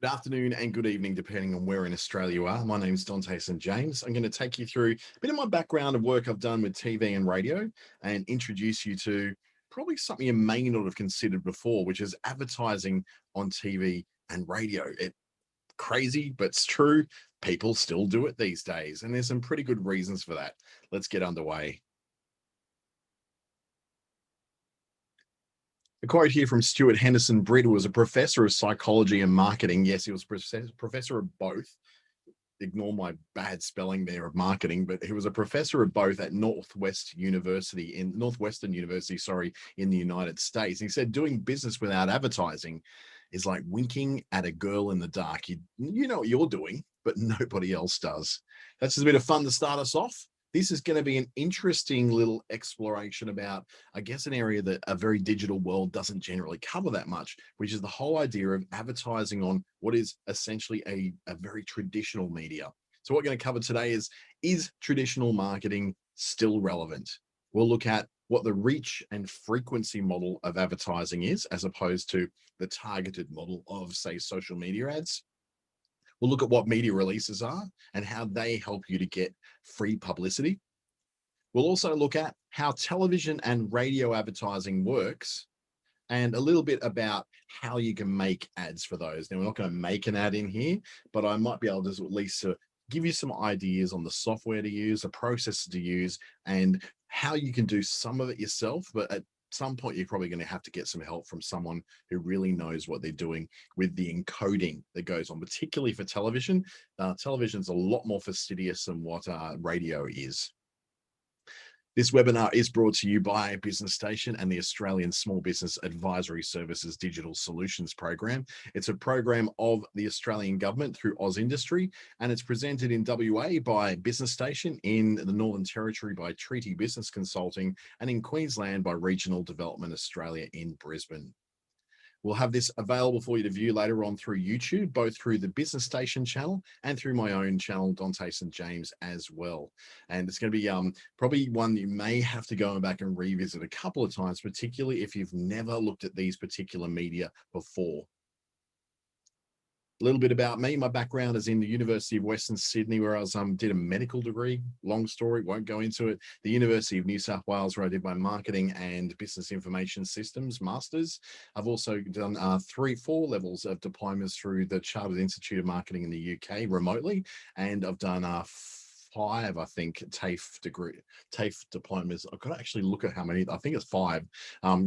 Good afternoon and good evening, depending on where in Australia you are. My name's Dante St James. I'm going to take you through a bit of my background of work I've done with TV and radio and introduce you to probably something you may not have considered before, which is advertising on TV and radio. It's crazy, but it's true. People still do it these days, and there's some pretty good reasons for that. Let's get underway. A quote here from Stuart Henderson Britt, who was a professor of psychology and marketing. Yes, he was professor of both. Ignore my bad spelling there of marketing, but he was a professor of both at Northwestern University, sorry, in the United States. He said doing business without advertising is like winking at a girl in the dark. You know what you're doing, but nobody else does. That's just a bit of fun to start us off. This is going to be an interesting little exploration about, I guess, an area that a very digital world doesn't generally cover that much, which is the whole idea of advertising on what is essentially a very traditional media. So what we're going to cover today is traditional marketing still relevant? We'll look at what the reach and frequency model of advertising is, as opposed to the targeted model of, say, social media ads. We'll look at what media releases are and how they help you to get free publicity. We'll also look at how television and radio advertising works and a little bit about how you can make ads for those. Now, we're not going to make an ad in here, but I might be able to at least give you some ideas on the software to use, the processes to use, and how you can do some of it yourself. But at some point, you're probably going to have to get some help from someone who really knows what they're doing with the encoding that goes on, particularly for television. Television's a lot more fastidious than what radio is. This webinar is brought to you by Business Station and the Australian Small Business Advisory Services Digital Solutions Program. It's a program of the Australian government through AusIndustry, and it's presented in WA by Business Station, in the Northern Territory by Treaty Business Consulting, and in Queensland by Regional Development Australia in Brisbane. We'll have this available for you to view later on through YouTube, both through the Business Station channel and through my own channel, Dante St James, as well. And it's going to be probably one you may have to go back and revisit a couple of times, particularly if you've never looked at these particular media before. A little bit about me. My background is in the University of Western Sydney, where I did a medical degree. Long story, won't go into it. The University of New South Wales, where I did my marketing and business information systems masters. I've also done 4 levels of diplomas through the Chartered Institute of Marketing in the UK remotely, and I've done 5, I think, TAFE diplomas. I've got to actually look at how many. I think it's 5,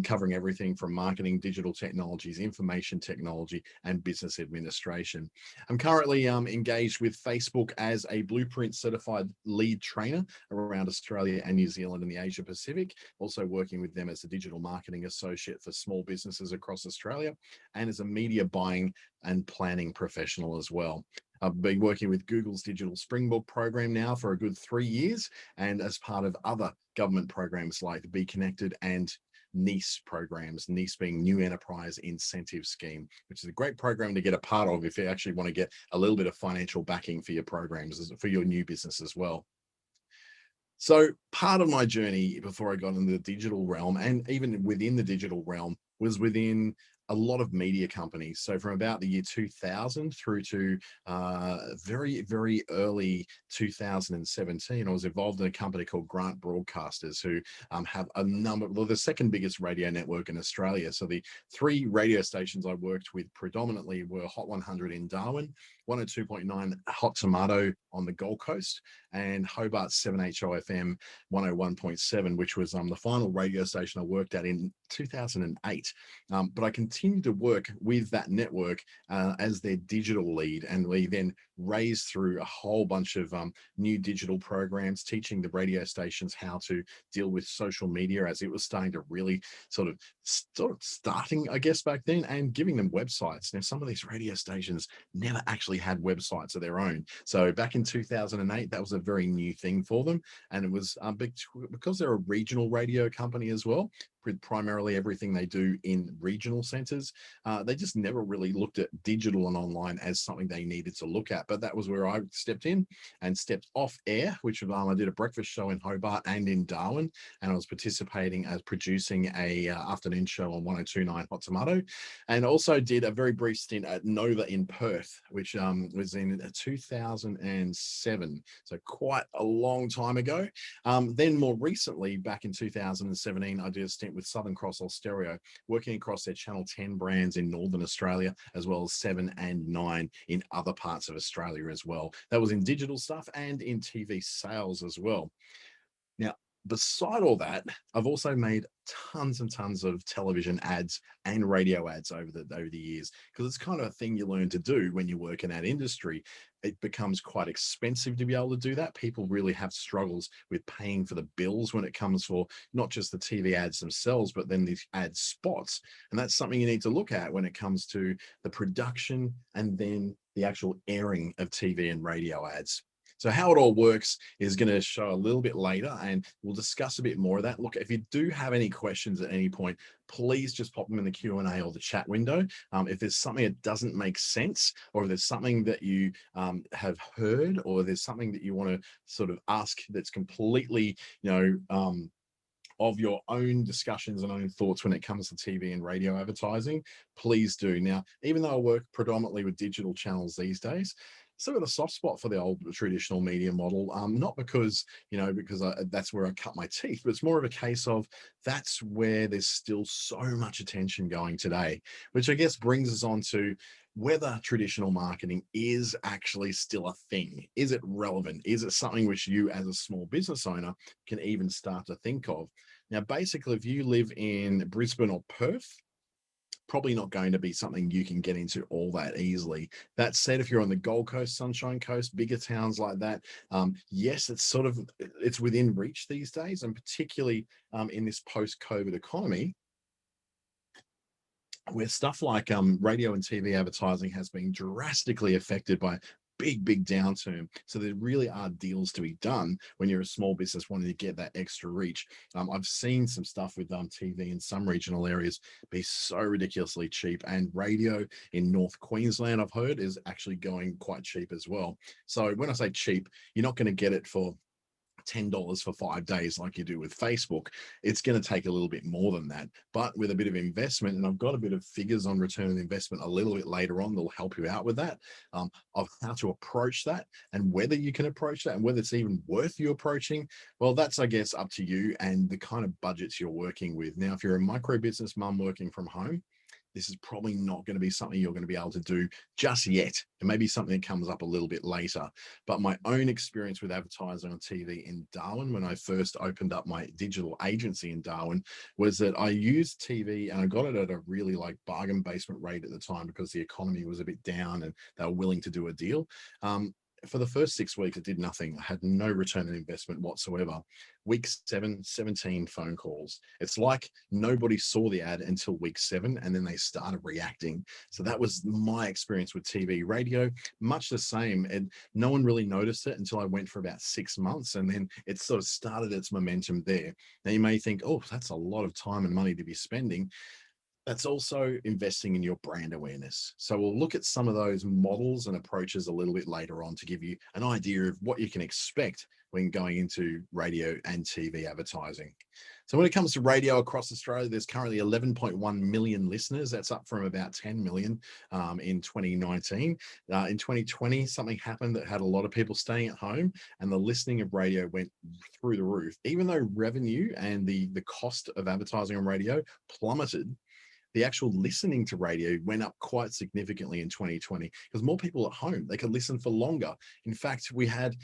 covering everything from marketing, digital technologies, information technology, and business administration. I'm currently engaged with Facebook as a Blueprint certified lead trainer around Australia and New Zealand and the Asia Pacific. Also working with them as a digital marketing associate for small businesses across Australia, and as a media buying and planning professional as well. I've been working with Google's Digital Springboard program now for a good 3 years, and as part of other government programs like the Be Connected and NEIS programs, NEIS being New Enterprise Incentive Scheme, which is a great program to get a part of if you actually want to get a little bit of financial backing for your programs, for your new business as well. So part of my journey before I got into the digital realm, and even within the digital realm, was within a lot of media companies. So from about the year 2000 through to very, very early 2017, I was involved in a company called Grant Broadcasters, who have a number, well, the second biggest radio network in Australia. So the 3 radio stations I worked with predominantly were Hot 100 in Darwin, 102.9 Hot Tomato on the Gold Coast, and Hobart 7HOFM 101.7, which was the final radio station I worked at in 2008. But I continued to work with that network as their digital lead, and we then raised through a whole bunch of new digital programs, teaching the radio stations how to deal with social media as it was starting to really sort of starting, I guess, back then, and giving them websites. Now, some of these radio stations never actually had websites of their own. So back in 2008, that was a very new thing for them. And it was because they're a regional radio company as well, with primarily everything they do in regional centers. They just never really looked at digital and online as something they needed to look at. But that was where I stepped in and stepped off air, which I did a breakfast show in Hobart and in Darwin, and I was participating as producing a afternoon show on 102.9 Hot Tomato, and also did a very brief stint at Nova in Perth, which was in 2007, so quite a long time ago. Then more recently, back in 2017, I did a stint with Southern Cross Austereo, working across their Channel 10 brands in Northern Australia, as well as 7 and 9 in other parts of Australia as well. That was in digital stuff and in TV sales as well. Now, beside all that, I've also made tons and tons of television ads and radio ads over the years, because it's kind of a thing you learn to do when you work in that industry. It becomes quite expensive to be able to do that. People really have struggles with paying for the bills when it comes for not just the TV ads themselves, but then these ad spots. And that's something you need to look at when it comes to the production and then the actual airing of TV and radio ads. So how it all works is going to show a little bit later, and we'll discuss a bit more of that. Look, if you do have any questions at any point, please just pop them in the Q&A or the chat window. If there's something that doesn't make sense, or if there's something that you have heard, or there's something that you want to sort of ask that's completely, of your own discussions and own thoughts when it comes to TV and radio advertising, please do. Now, even though I work predominantly with digital channels these days, still got a soft spot for the old traditional media model. Not because, that's where I cut my teeth, but it's more of a case of that's where there's still so much attention going today, which I guess brings us on to whether traditional marketing is actually still a thing. Is it relevant? Is it something which you as a small business owner can even start to think of? Now, basically, if you live in Brisbane or Perth, probably not going to be something you can get into all that easily. That said, if you're on the Gold Coast, Sunshine Coast, bigger towns like that, yes, it's within reach these days, and particularly in this post-COVID economy, where stuff like radio and TV advertising has been drastically affected by big downturn. So there really are deals to be done when you're a small business wanting to get that extra reach. I've seen some stuff with TV in some regional areas be so ridiculously cheap, and radio in North Queensland, I've heard, is actually going quite cheap as well. So when I say cheap, you're not going to get it for $10 for 5 days like you do with Facebook. It's going to take a little bit more than that, but with a bit of investment, and I've got a bit of figures on return on investment a little bit later on that'll help you out with that, of how to approach that and whether you can approach that and whether it's even worth you approaching. Well, that's, I guess, up to you and the kind of budgets you're working with. Now, if you're a micro business mum working from home, this is probably not going to be something you're going to be able to do just yet. It may be something that comes up a little bit later. But my own experience with advertising on TV in Darwin, when I first opened up my digital agency in Darwin, was that I used TV, and I got it at a really bargain basement rate at the time, because the economy was a bit down and they were willing to do a deal. For the first 6 weeks, it did nothing. I had no return on investment whatsoever. Week 7, 17 phone calls. It's like nobody saw the ad until week 7, and then they started reacting. So that was my experience with TV. Radio, much the same. And no one really noticed it until I went for about 6 months, and then it sort of started its momentum there. Now you may think, oh, that's a lot of time and money to be spending. That's also investing in your brand awareness. So we'll look at some of those models and approaches a little bit later on to give you an idea of what you can expect when going into radio and TV advertising. So when it comes to radio across Australia, there's currently 11.1 million listeners. That's up from about 10 million in 2019. In 2020, something happened that had a lot of people staying at home, and the listening of radio went through the roof. Even though revenue and the cost of advertising on radio plummeted, the actual listening to radio went up quite significantly in 2020, because more people at home, they could listen for longer. In fact, we had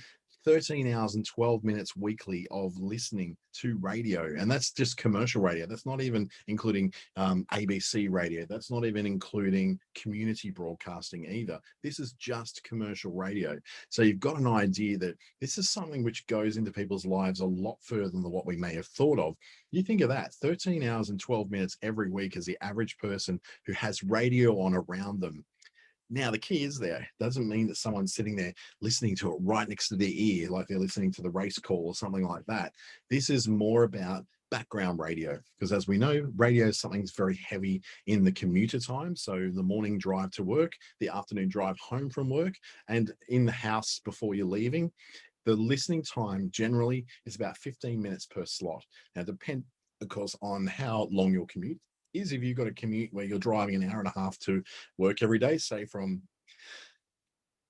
13 hours and 12 minutes weekly of listening to radio. And that's just commercial radio. That's not even including ABC radio. That's not even including community broadcasting either. This is just commercial radio. So you've got an idea that this is something which goes into people's lives a lot further than what we may have thought of. You think of that, 13 hours and 12 minutes every week is the average person who has radio on around them. Now, the key is there. Doesn't mean that someone's sitting there listening to it right next to their ear, like they're listening to the race call or something like that. This is more about background radio, because as we know, radio is something that's very heavy in the commuter time. So the morning drive to work, the afternoon drive home from work, and in the house before you're leaving. The listening time generally is about 15 minutes per slot. Now, depend, of course, on how long your commute is. If you've got a commute where you're driving an hour and a half to work every day, say from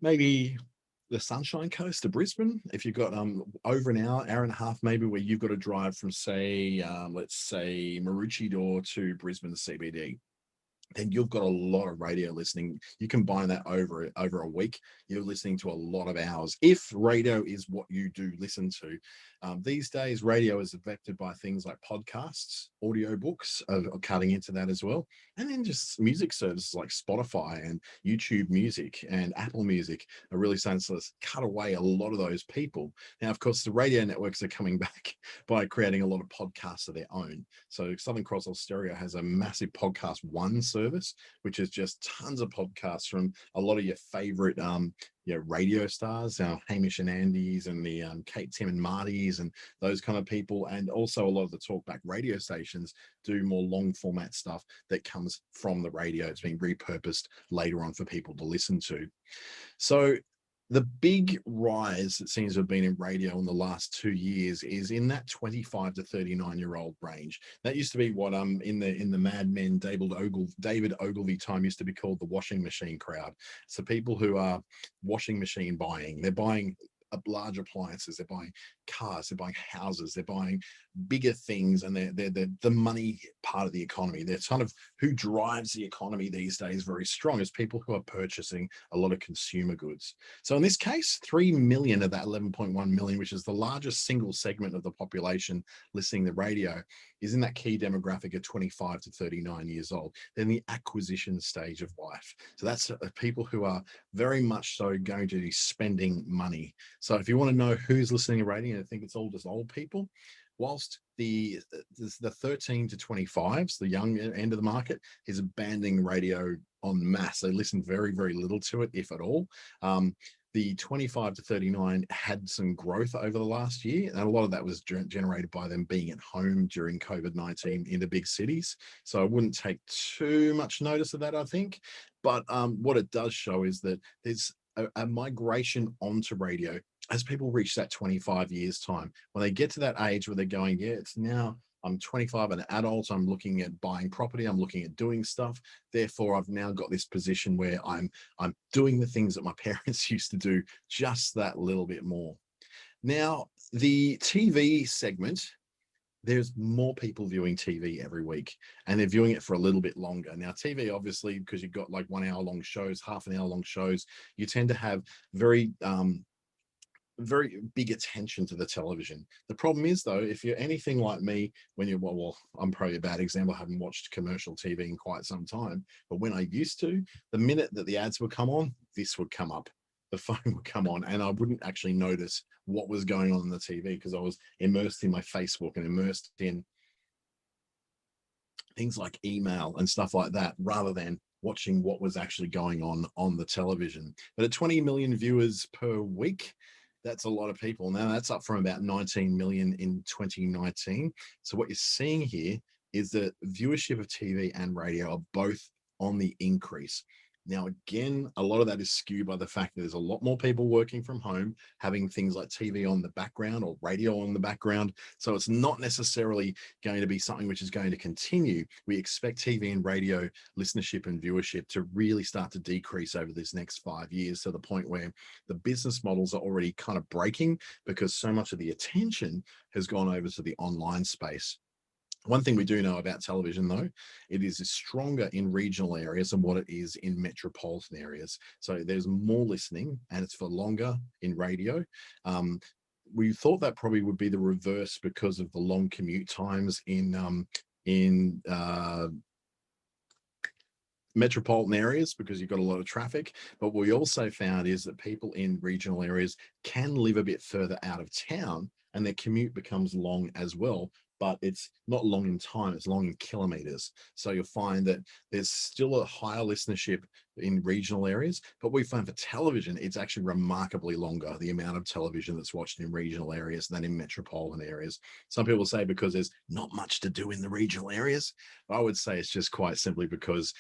maybe the Sunshine Coast to Brisbane, if you've got over an hour and a half, maybe, where you've got to drive from, say, let's say Maroochydore to Brisbane CBD, then you've got a lot of radio listening. You combine that over a week, you're listening to a lot of hours. If radio is what you do listen to, these days radio is affected by things like podcasts, audiobooks are cutting into that as well, and then just music services like Spotify and YouTube Music and Apple Music are really starting to cut away a lot of those people. Now, of course, the radio networks are coming back by creating a lot of podcasts of their own. So Southern Cross Stereo has a massive Podcast One service, which is just tons of podcasts from a lot of your favorite radio stars, Hamish and Andy's, and the Kate, Tim and Marty's, and those kind of people. And also a lot of the talkback radio stations do more long format stuff that comes from the radio. It's being repurposed later on for people to listen to. So the big rise that seems to have been in radio in the last 2 years is in that 25 to 39-year-old range. That used to be what in the Mad Men David Ogilvy time used to be called the washing machine crowd. So people who are washing machine buying, they're buying large appliances, they're buying cars, they're buying houses, they're buying bigger things, and they're the money part of the economy. They're kind of who drives the economy these days very strong is people who are purchasing a lot of consumer goods. So in this case, 3 million of that 11.1 million, which is the largest single segment of the population listening to radio, is in that key demographic of 25 to 39 years old. Then the acquisition stage of life. So that's people who are very much so going to be spending money. So if you want to know who's listening to radio, I think it's all just old people. Whilst the 13 to 25s, the young end of the market, is abandoning radio en masse. They listen very, very little to it, if at all. The 25 to 39 had some growth over the last year, and a lot of that was generated by them being at home during COVID-19 in the big cities. So I wouldn't take too much notice of that, I think. But what it does show is that there's a migration onto radio as people reach that 25 years time. When they get to that age where they're going, yeah, it's now I'm 25, an adult, I'm looking at buying property, I'm looking at doing stuff. Therefore, I've now got this position where I'm doing the things that my parents used to do, just that little bit more. Now, the TV segment, there's more people viewing TV every week, and they're viewing it for a little bit longer. Now, TV, obviously, because you've got like 1 hour long shows, half an hour long shows, you tend to have very big attention to the television. The problem is, though, if you're anything like me, when you're, well, I'm probably a bad example. I haven't watched commercial TV in quite some time, but when I used to, the minute that the ads would come on, this would come up. The phone would come on, and I wouldn't actually notice what was going on the TV because I was immersed in my Facebook and immersed in things like email and stuff like that, rather than watching what was actually going on the television. But at 20 million viewers per week, that's a lot of people. Now, that's up from about 19 million in 2019. So what you're seeing here is that viewership of TV and radio are both on the increase. Now, again, a lot of that is skewed by the fact that there's a lot more people working from home, having things like TV on the background or radio on the background. So it's not necessarily going to be something which is going to continue. We expect TV and radio listenership and viewership to really start to decrease over this next 5 years, to the point where the business models are already kind of breaking because so much of the attention has gone over to the online space. One thing we do know about television, though, it is stronger in regional areas than what it is in metropolitan areas. So there's more listening, and it's for longer in radio. We thought that probably would be the reverse because of the long commute times in metropolitan areas, because you've got a lot of traffic. But what we also found is that people in regional areas can live a bit further out of town, and their commute becomes long as well. But it's not long in time, it's long in kilometers. So you'll find that there's still a higher listenership in regional areas, but we find for television, it's actually remarkably longer, the amount of television that's watched in regional areas than in metropolitan areas. Some people say because there's not much to do in the regional areas. I would say it's just quite simply because,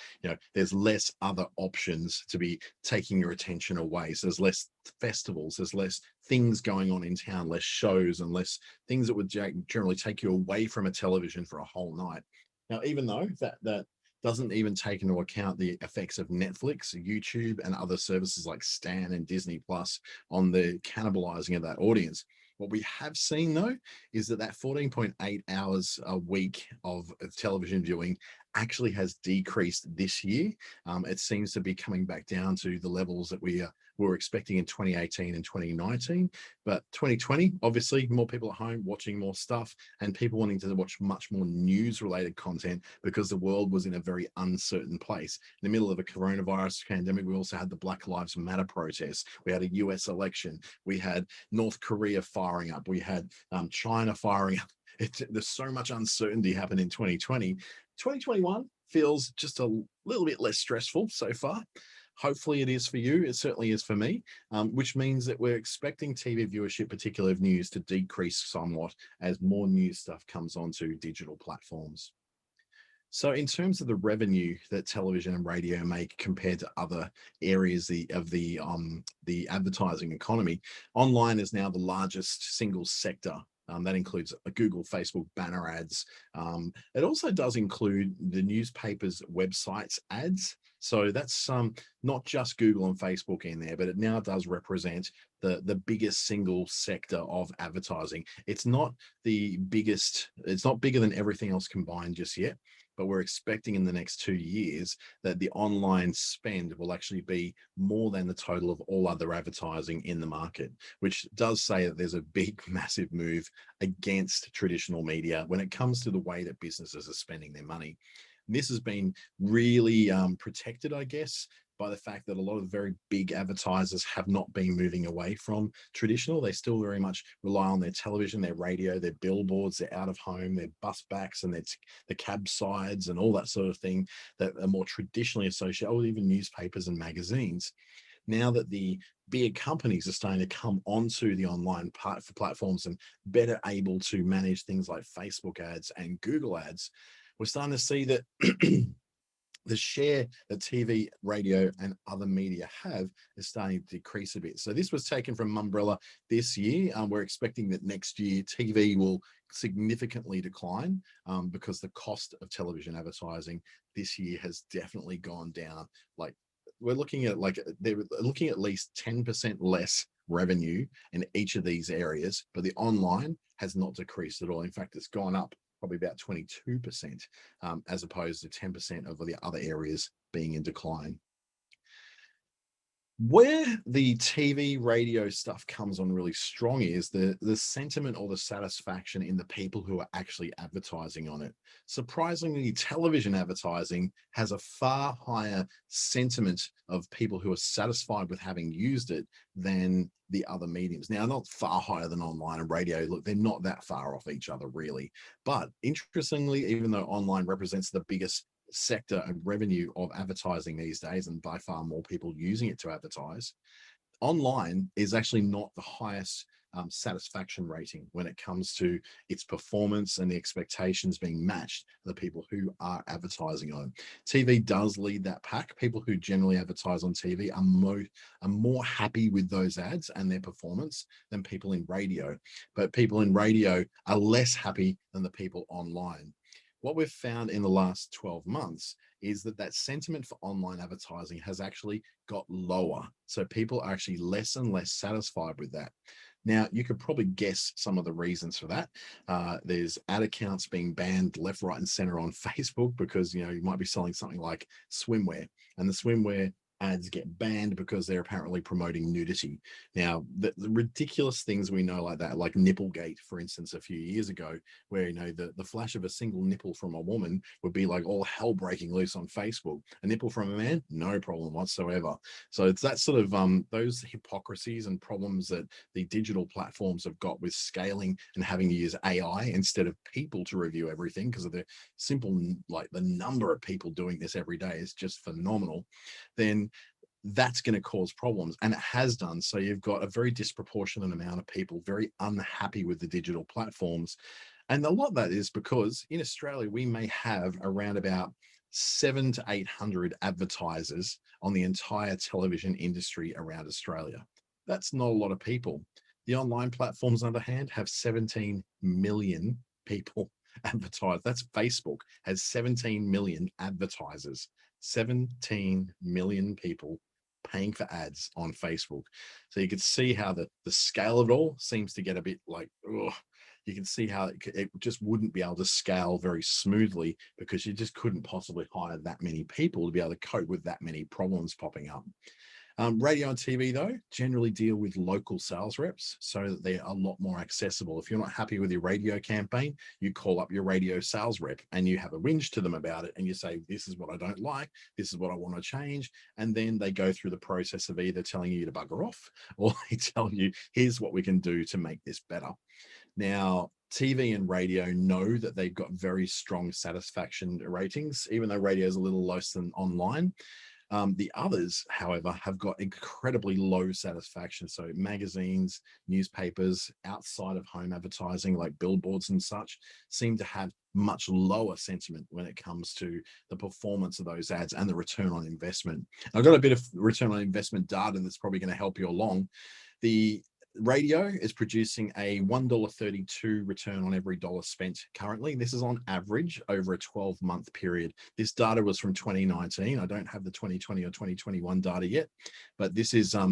there's less other options to be taking your attention away. So there's less festivals, there's less things going on in town, less shows, and less things that would generally take you away from a television for a whole night. Now, even though that doesn't even take into account the effects of Netflix, YouTube, and other services like Stan and Disney Plus on the cannibalizing of that audience. What we have seen, though, is that 14.8 hours a week of television viewing actually has decreased this year. It seems to be coming back down to the levels that we were expecting in 2018 and 2019. But 2020, obviously, more people at home watching more stuff and people wanting to watch much more news-related content because the world was in a very uncertain place. In the middle of a coronavirus pandemic, we also had the Black Lives Matter protests. We had a US election. We had North Korea firing up. We had China firing up. There's so much uncertainty happened in 2020. 2021 feels just a little bit less stressful so far. Hopefully it is for you. It certainly is for me, which means that we're expecting TV viewership, particularly of news, to decrease somewhat as more news stuff comes onto digital platforms. So in terms of the revenue that television and radio make compared to other areas of the advertising economy, online is now the largest single sector. That includes Google, Facebook banner ads. It also does include the newspapers' websites ads. So that's not just Google and Facebook in there, but it now does represent the biggest single sector of advertising. It's not the biggest, it's not bigger than everything else combined just yet, but we're expecting in the next 2 years that the online spend will actually be more than the total of all other advertising in the market, which does say that there's a big, massive move against traditional media when it comes to the way that businesses are spending their money. And this has been really protected, I guess, by the fact that a lot of very big advertisers have not been moving away from traditional. They still very much rely on their television, their radio, their billboards, their out of home, their bus backs, and the cab sides and all that sort of thing that are more traditionally associated with even newspapers and magazines. Now that the big companies are starting to come onto the online platforms and better able to manage things like Facebook ads and Google ads, we're starting to see that the share that TV, radio, and other media have is starting to decrease a bit. So this was taken from Umbrella this year. We're expecting that next year TV will significantly decline because the cost of television advertising this year has definitely gone down. Like we're looking at they're looking at least 10% less revenue in each of these areas, but the online has not decreased at all. In fact, it's gone up probably about 22%, as opposed to 10% of the other areas being in decline. Where the TV, radio stuff comes on really strong is the sentiment or the satisfaction in the people who are actually advertising on it. Surprisingly, television advertising has a far higher sentiment of people who are satisfied with having used it than the other mediums. Now, not far higher than online and radio. Look, they're not that far off each other, really. But interestingly, even though online represents the biggest sector and revenue of advertising these days, and by far more people using it to advertise, online is actually not the highest satisfaction rating when it comes to its performance and the expectations being matched the people who are advertising on it. TV does lead that pack. People who generally advertise on TV are more happy with those ads and their performance than people in radio, but people in radio are less happy than the people online. What we've found in the last 12 months is that sentiment for online advertising has actually got lower. So people are actually less and less satisfied with that. Now, you could probably guess some of the reasons for that. There's ad accounts being banned left, right, and center on Facebook because, you might be selling something like swimwear, and the swimwear ads get banned because they're apparently promoting nudity. Now, the ridiculous things we know like that, like Nipplegate, for instance, a few years ago, where, you know, the flash of a single nipple from a woman would be like all hell breaking loose on Facebook. A nipple from a man, no problem whatsoever. So it's that sort of those hypocrisies and problems that the digital platforms have got with scaling and having to use AI instead of people to review everything, because of the simple, like the number of people doing this every day is just phenomenal. Then that's going to cause problems, and it has done. So you've got a very disproportionate amount of people very unhappy with the digital platforms, and a lot of that is because in Australia we may have around about 700 to 800 advertisers on the entire television industry around Australia. That's not a lot of people. The online platforms, on the other hand, have 17 million people advertised. That's Facebook has 17 million advertisers. 17 million people paying for ads on Facebook. So you could see how the scale of it all seems to get a bit like, ugh. You can see how it just wouldn't be able to scale very smoothly, because you just couldn't possibly hire that many people to be able to cope with that many problems popping up. Radio and TV, though, generally deal with local sales reps so that they're a lot more accessible. If you're not happy with your radio campaign, you call up your radio sales rep and you have a whinge to them about it. And you say, this is what I don't like. This is what I want to change. And then they go through the process of either telling you to bugger off, or they tell you, here's what we can do to make this better. Now, TV and radio know that they've got very strong satisfaction ratings, even though radio is a little less than online. The others, however, have got incredibly low satisfaction. So magazines, newspapers, outside of home advertising like billboards and such, seem to have much lower sentiment when it comes to the performance of those ads and the return on investment. I've got a bit of return on investment data that's probably going to help you along. The radio is producing a $1.32 return on every dollar spent currently. This is on average over a 12-month period. This data was from 2019. I don't have the 2020 or 2021 data yet, but this is, I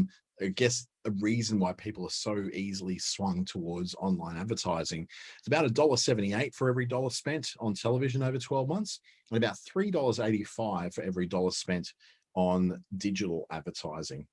guess, a reason why people are so easily swung towards online advertising. It's about $1.78 for every dollar spent on television over 12 months, and about $3.85 for every dollar spent on digital advertising.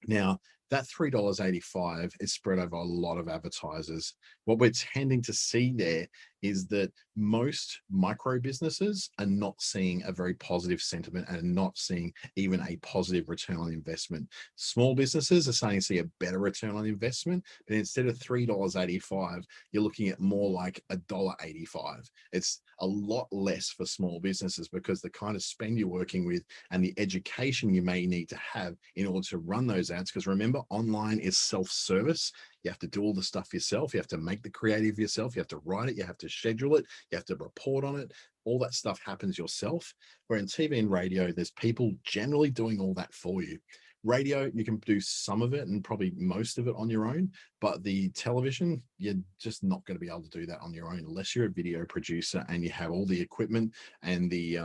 Now, that $3.85 is spread over a lot of advertisers. What we're tending to see there is that most micro businesses are not seeing a very positive sentiment and are not seeing even a positive return on investment. Small businesses are starting to see a better return on investment, but instead of $3.85, you're looking at more like $1.85. It's a lot less for small businesses because the kind of spend you're working with and the education you may need to have in order to run those ads. Because remember, online is self-service. You have to do all the stuff yourself. You have to make the creative yourself. You have to write it. You have to schedule it. You have to report on it. All that stuff happens yourself. Where in TV and radio, there's people generally doing all that for you. Radio, you can do some of it and probably most of it on your own, but the television, you're just not going to be able to do that on your own unless you're a video producer and you have all the equipment and the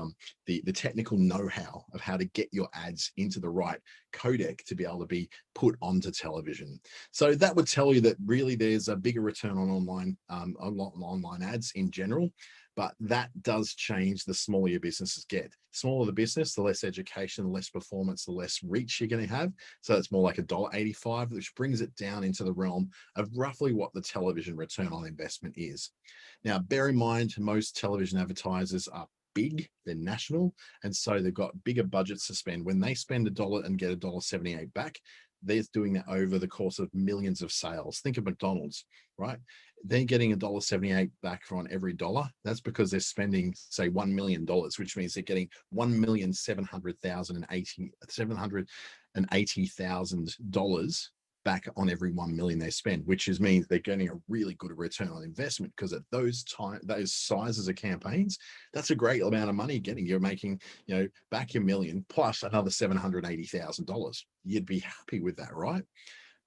technical know-how of how to get your ads into the right codec to be able to be put onto television. So that would tell you that really there's a bigger return on online ads in general. But that does change the smaller your businesses get. The smaller the business, the less education, the less performance, the less reach you're going to have. So it's more like $1.85, which brings it down into the realm of roughly what the television return on investment is. Now, bear in mind, most television advertisers are big, they're national, and so they've got bigger budgets to spend. When they spend $1 and get $1.78 back, they're doing that over the course of millions of sales. Think of McDonald's, right? They're getting $1.78 back on every dollar. That's because they're spending, say, $1 million, which means they're getting $1,780,000 back on every 1 million they spend, which means they're getting a really good return on investment, because at those sizes of campaigns, that's a great amount of money getting. You're making, back your million plus another $780,000. You'd be happy with that, right?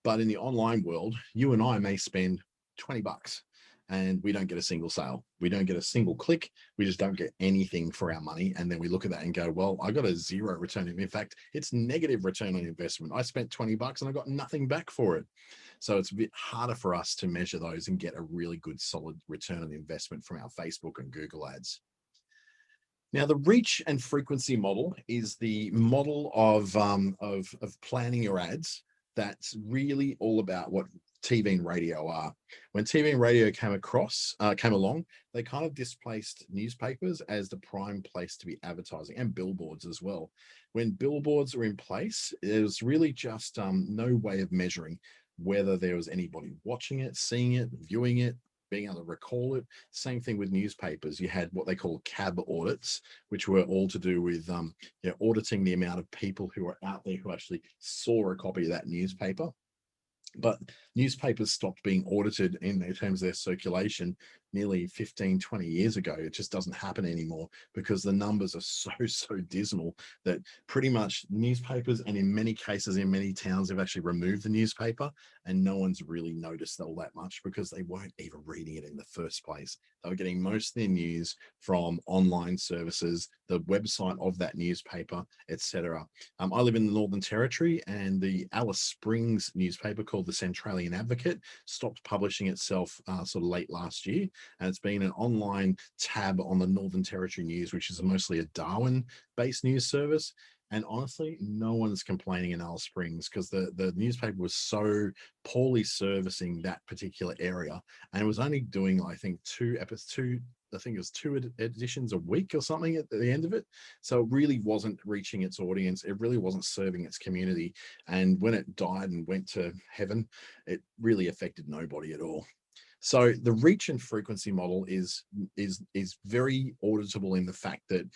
But in the online world, you and I may spend $20 and we don't get a single sale. We don't get a single click. We just don't get anything for our money. And then we look at that and go, well, I got a zero return. In fact, it's negative return on investment. I spent $20 and I got nothing back for it. So it's a bit harder for us to measure those and get a really good solid return on investment from our Facebook and Google ads. Now, the reach and frequency model is the model of planning your ads. That's really all about what TV and radio are. When TV and radio came along, they kind of displaced newspapers as the prime place to be advertising, and billboards as well. When billboards were in place, there was really just no way of measuring whether there was anybody watching it, seeing it, viewing it, being able to recall it. Same thing with newspapers. You had what they call cab audits, which were all to do with auditing the amount of people who are out there who actually saw a copy of that newspaper. But newspapers stopped being audited in terms of their circulation nearly 15, 20 years ago. It just doesn't happen anymore because the numbers are so dismal that pretty much newspapers, and in many cases, in many towns, have actually removed the newspaper and no one's really noticed all that much because they weren't even reading it in the first place. They were getting most of their news from online services, the website of that newspaper, etc. I live in the Northern Territory, and the Alice Springs newspaper called the Centralian Advocate stopped publishing itself sort of late last year, and it's been an online tab on the Northern Territory News, which is mostly a Darwin-based news service. And honestly, no one's complaining in Alice Springs because the newspaper was so poorly servicing that particular area, and it was only doing, I think, I think it was two editions a week or something at the end of it. So it really wasn't reaching its audience. It really wasn't serving its community. And when it died and went to heaven, it really affected nobody at all. So the reach and frequency model is very auditable in the fact that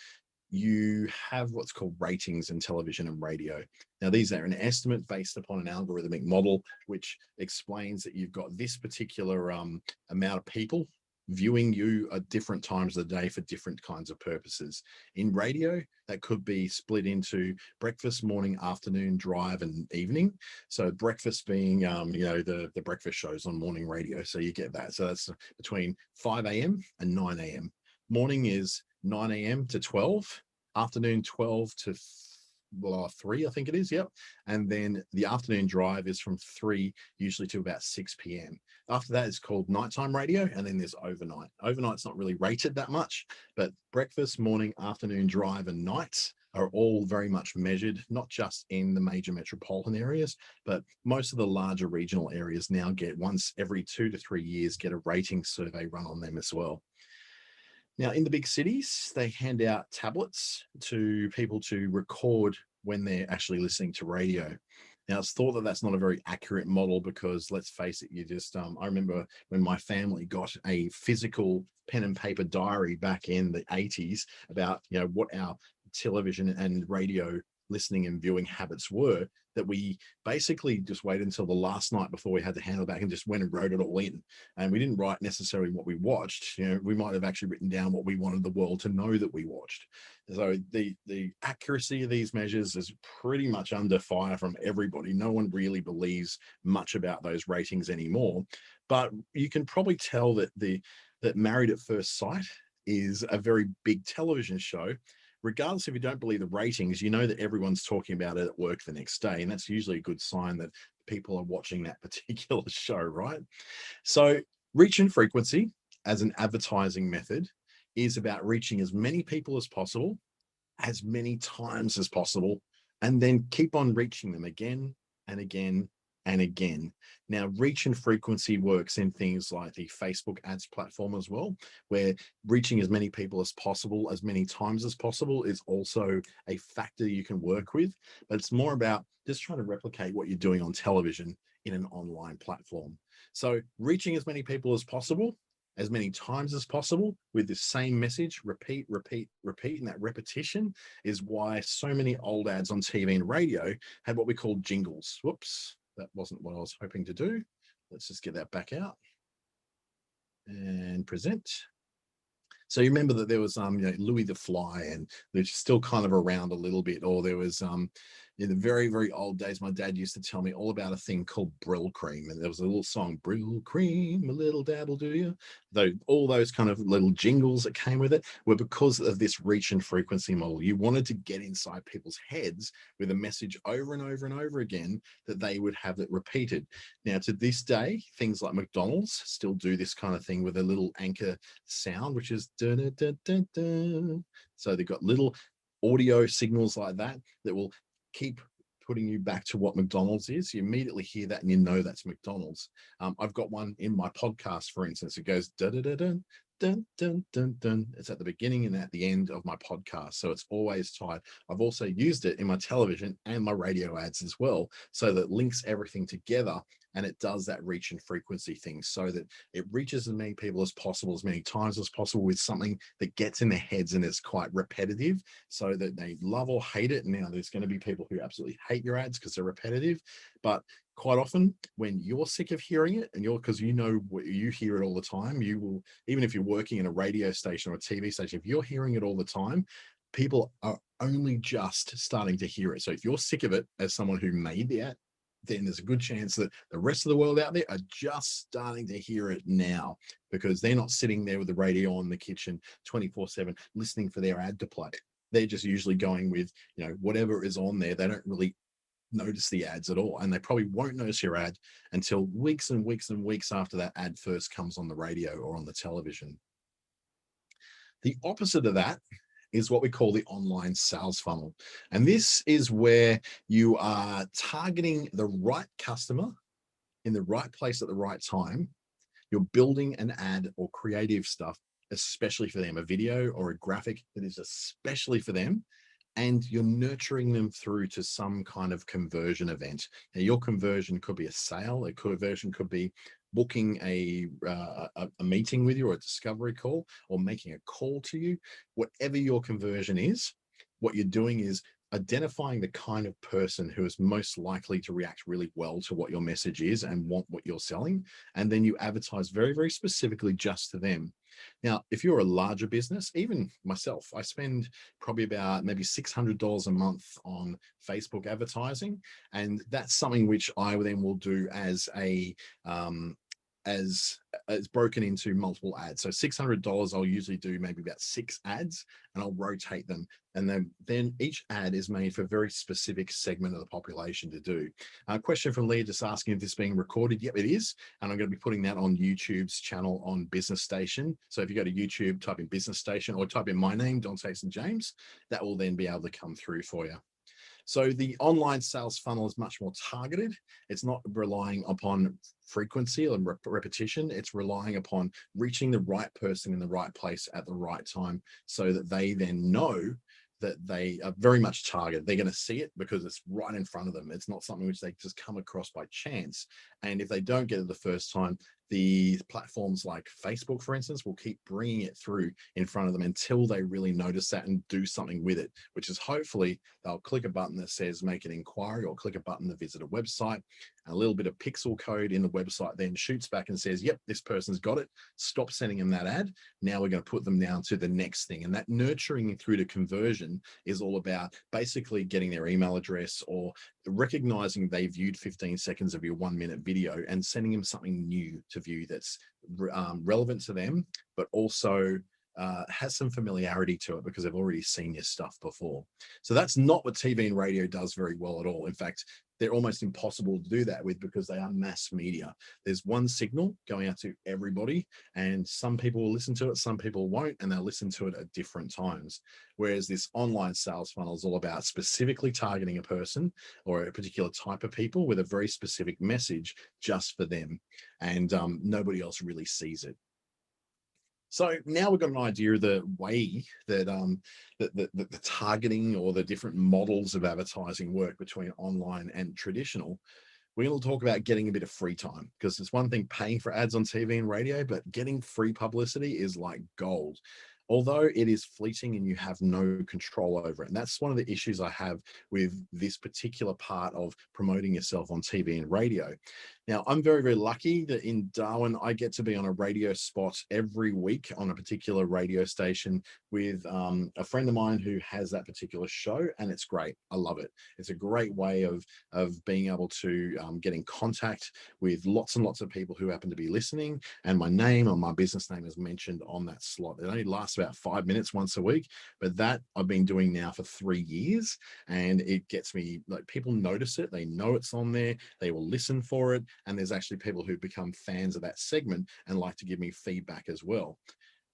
you have what's called ratings in television and radio. Now, these are an estimate based upon an algorithmic model, which explains that you've got this particular amount of people viewing you at different times of the day for different kinds of purposes. In radio, that could be split into breakfast, morning, afternoon, drive, and evening. So breakfast being, the breakfast shows on morning radio. So you get that. So that's between 5 a.m. and 9 a.m. Morning is 9 a.m. to 12, afternoon 12 to 3, I think it is. Yep. And then the afternoon drive is from 3 usually to about 6 p.m. After that is called nighttime radio, and then there's overnight. Overnight's not really rated that much, but breakfast, morning, afternoon drive, and nights are all very much measured, not just in the major metropolitan areas, but most of the larger regional areas now get, once every 2 to 3 years, get a rating survey run on them as well. Now, in the big cities, they hand out tablets to people to record when they're actually listening to radio. Now, it's thought that that's not a very accurate model because, let's face it, I remember when my family got a physical pen and paper diary back in the 80s about, what our television and radio listening and viewing habits were, that we basically just waited until the last night before we had to hand it back and just went and wrote it all in. And we didn't write necessarily what we watched. We might have actually written down what we wanted the world to know that we watched. So the accuracy of these measures is pretty much under fire from everybody. No one really believes much about those ratings anymore. But you can probably tell that that Married at First Sight is a very big television show. Regardless if you don't believe the ratings, you know that everyone's talking about it at work the next day. And that's usually a good sign that people are watching that particular show, right? So reach and frequency as an advertising method is about reaching as many people as possible, as many times as possible, and then keep on reaching them again and again and again. Now, reach and frequency works in things like the Facebook ads platform as well, where reaching as many people as possible, as many times as possible, is also a factor you can work with. But it's more about just trying to replicate what you're doing on television in an online platform. So reaching as many people as possible, as many times as possible with the same message, repeat, and that repetition is why so many old ads on TV and radio had what we call jingles. Whoops. That wasn't what I was hoping to do. Let's just get that back out and present. So you remember that there was Louis the Fly, and they're still kind of around a little bit, or there was In the very, very old days, my dad used to tell me all about a thing called Brill Cream. And there was a little song, Brill Cream, a little dabble, do you? Though all those kind of little jingles that came with it were because of this reach and frequency model. You wanted to get inside people's heads with a message over and over and over again that they would have it repeated. Now, to this day, things like McDonald's still do this kind of thing with a little anchor sound, which is dun, dun, dun, dun, dun. So they've got little audio signals like that that will keep putting you back to what McDonald's is. You immediately hear that and you know that's McDonald's. I've got one in my podcast, for instance. It goes da da da dun dun dun dun dun. It's at the beginning and at the end of my podcast, so it's always tied. I've also used it in my television and my radio ads as well, so that links everything together, and it does that reach and frequency thing so that it reaches as many people as possible, as many times as possible, with something that gets in their heads and is quite repetitive, so that they love or hate it. Now, there's going to be people who absolutely hate your ads because they're repetitive, but quite often when you're sick of hearing it, and because you hear it all the time, you will, even if you're working in a radio station or a TV station, if you're hearing it all the time, people are only just starting to hear it. So if you're sick of it as someone who made the ad, then there's a good chance that the rest of the world out there are just starting to hear it now, because they're not sitting there with the radio on in the kitchen 24/7 listening for their ad to play. They're just usually going with, whatever is on there. They don't really notice the ads at all, and they probably won't notice your ad until weeks and weeks and weeks after that ad first comes on the radio or on the television. The opposite of that is what we call the online sales funnel, and this is where you are targeting the right customer in the right place at the right time. You're building an ad or creative stuff especially for them, a video or a graphic that is especially for them, and you're nurturing them through to some kind of conversion event. Now, your conversion could be a sale, a conversion could be booking a meeting with you, or a discovery call, or making a call to you. Whatever your conversion is, what you're doing is identifying the kind of person who is most likely to react really well to what your message is and want what you're selling. And then you advertise very, very specifically just to them. Now, if you're a larger business, even myself, I spend probably about maybe $600 a month on Facebook advertising. And that's something which I then will do as a, as it's broken into multiple ads. So $600, I'll usually do maybe about 6 ads, and I'll rotate them. And then each ad is made for a very specific segment of the population to do. A question from Leah just asking if this is being recorded. Yep, it is. And I'm going to be putting that on YouTube's channel on Business Station. So if you go to YouTube, type in Business Station, or type in my name, Dante St James, that will then be able to come through for you. So the online sales funnel is much more targeted. It's not relying upon frequency or repetition. It's relying upon reaching the right person in the right place at the right time, so that they then know that they are very much targeted. They're going to see it because it's right in front of them. It's not something which they just come across by chance. And if they don't get it the first time, the platforms like Facebook, for instance, will keep bringing it through in front of them until they really notice that and do something with it, which is hopefully they'll click a button that says make an inquiry, or click a button to visit a website. And a little bit of pixel code in the website then shoots back and says, yep, this person's got it. Stop sending them that ad. Now we're going to put them down to the next thing. And that nurturing through to conversion is all about basically getting their email address, or recognizing they viewed 15 seconds of your 1-minute video and sending them something new to view that's relevant to them, but also has some familiarity to it because they've already seen your stuff before. So that's not what TV and radio does very well at all. In fact, they're almost impossible to do that with, because they are mass media. There's one signal going out to everybody, and some people will listen to it, some people won't, and they'll listen to it at different times. Whereas this online sales funnel is all about specifically targeting a person or a particular type of people with a very specific message just for them, and nobody else really sees it. So now we've got an idea of the way that the targeting or the different models of advertising work between online and traditional. We're going to talk about getting a bit of free time, because it's one thing paying for ads on TV and radio, but getting free publicity is like gold. although it is fleeting and you have no control over it. And that's one of the issues I have with this particular part of promoting yourself on TV and radio. Now, I'm very, very lucky that in Darwin, I get to be on a radio spot every week on a particular radio station with a friend of mine who has that particular show, and it's great. I love it. It's a great way of being able to get in contact with lots and lots of people who happen to be listening, and my name or my business name is mentioned on that slot. It only lasts about 5 minutes once a week, but that I've been doing now for 3 years, and it gets me, like, people notice it, they know it's on there, they will listen for it, and there's actually people who become fans of that segment and like to give me feedback as well.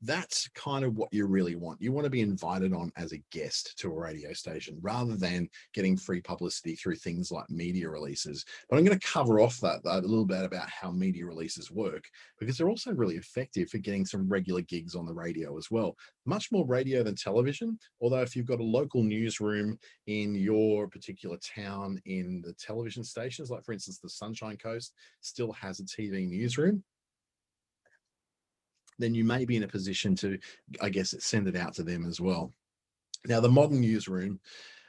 That's kind of what you really want. You want to be invited on as a guest to a radio station rather than getting free publicity through things like media releases. But I'm going to cover off that a little bit about how media releases work, because they're also really effective for getting some regular gigs on the radio as well. Much more radio than television, although if you've got a local newsroom in your particular town in the television stations, like for instance, the Sunshine Coast still has a TV newsroom, then you may be in a position to, I guess, send it out to them as well. Now, the modern newsroom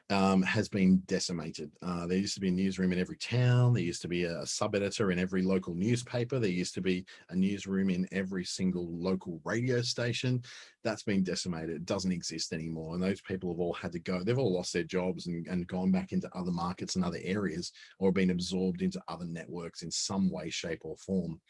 has been decimated. There used to be a newsroom in every town. There used to be a sub-editor in every local newspaper. There used to be a newsroom in every single local radio station. That's been decimated. It doesn't exist anymore. And those people have all had to go. They've all lost their jobs and gone back into other markets and other areas, or been absorbed into other networks in some way, shape, or form.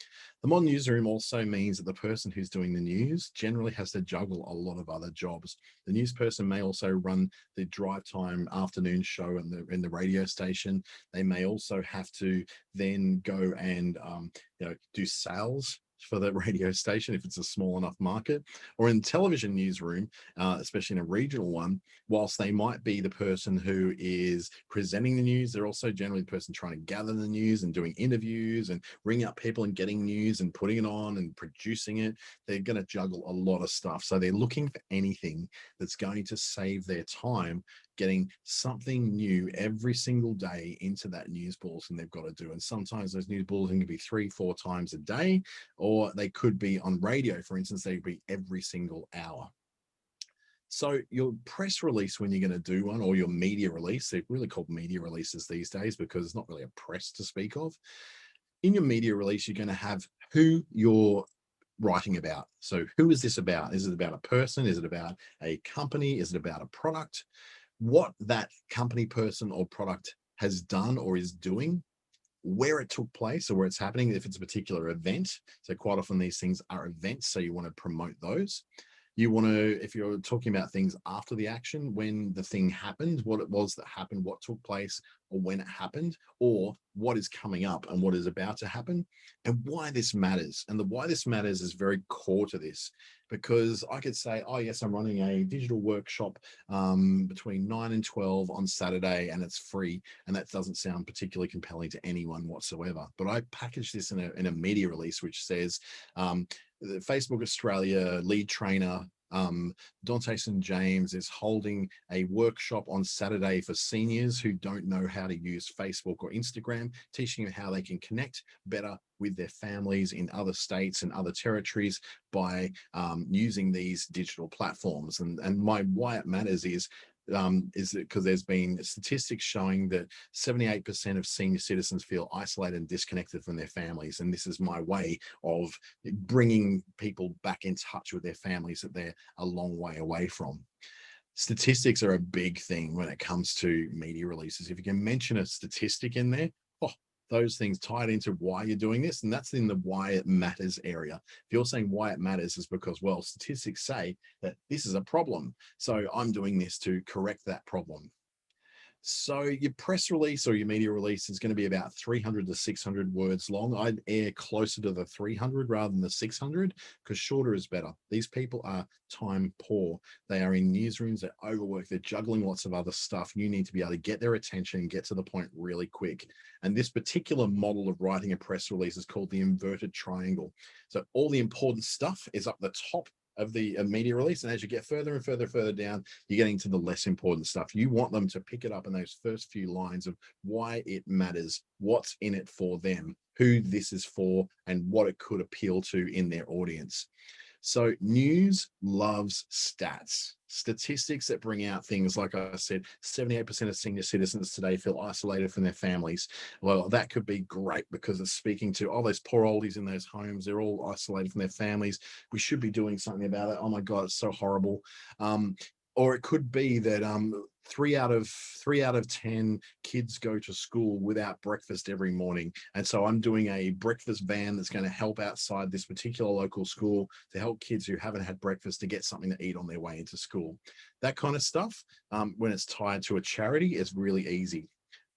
The modern newsroom also means that the person who's doing the news generally has to juggle a lot of other jobs. The news person may also run the drive time afternoon show in the radio station. They may also have to then go and do sales for the radio station if it's a small enough market, or in television newsroom, especially in a regional one. Whilst they might be the person who is presenting the news, they're also generally the person trying to gather the news and doing interviews and ringing up people and getting news and putting it on and producing it. They're going to juggle a lot of stuff, so they're looking for anything that's going to save their time getting something new every single day into that news bulletin they've got to do. And sometimes those news bulletins can be 3-4 times a day, or they could be on radio. For instance, they'd be every single hour. So your press release, when you're going to do one, or your media release, they're really called media releases these days because it's not really a press to speak of. In your media release, you're going to have who you're writing about. So who is this about? Is it about a person? Is it about a company? Is it about a product? What that company, person, or product has done or is doing, where it took place or where it's happening, if it's a particular event. So quite often these things are events, so you want to promote those. You want to, if you're talking about things after the action, when the thing happened, what it was that happened, what took place, or when it happened, or what is coming up and what is about to happen, and why this matters. And the why this matters is very core to this, because I could say, oh yes, I'm running a digital workshop between 9 and 12 on Saturday, and it's free. And that doesn't sound particularly compelling to anyone whatsoever. But I package this in a media release, which says, the Facebook Australia lead trainer, Dante St James, is holding a workshop on Saturday for seniors who don't know how to use Facebook or Instagram, teaching them how they can connect better with their families in other states and other territories by using these digital platforms. And my why it matters is because there's been statistics showing that 78% of senior citizens feel isolated and disconnected from their families. And this is my way of bringing people back in touch with their families that they're a long way away from. Statistics are a big thing when it comes to media releases. If you can mention a statistic in there, those things tied into why you're doing this, and that's in the why it matters area. If you're saying why it matters is because, well, statistics say that this is a problem, so I'm doing this to correct that problem. So your press release or your media release is going to be about 300 to 600 words long. I'd err closer to the 300 rather than the 600, because shorter is better. These people are time poor. They are in newsrooms, they're overworked, they're juggling lots of other stuff. You need to be able to get their attention and get to the point really quick. And this particular model of writing a press release is called the inverted triangle. So all the important stuff is up the top of the media release, and as you get further and further down, you're getting to the less important stuff. You want them to pick it up in those first few lines of why it matters, what's in it for them, who this is for, and what it could appeal to in their audience. So news loves stats, statistics that bring out things like I said, 78% of senior citizens today feel isolated from their families. Well, that could be great because it's speaking to all those poor oldies in those homes. They're all isolated from their families. We should be doing something about it. Oh my God, it's so horrible. Um, or it could be that three out of 10 kids go to school without breakfast every morning, and so I'm doing a breakfast van that's going to help outside this particular local school to help kids who haven't had breakfast to get something to eat on their way into school. That kind of stuff, when it's tied to a charity, is really easy.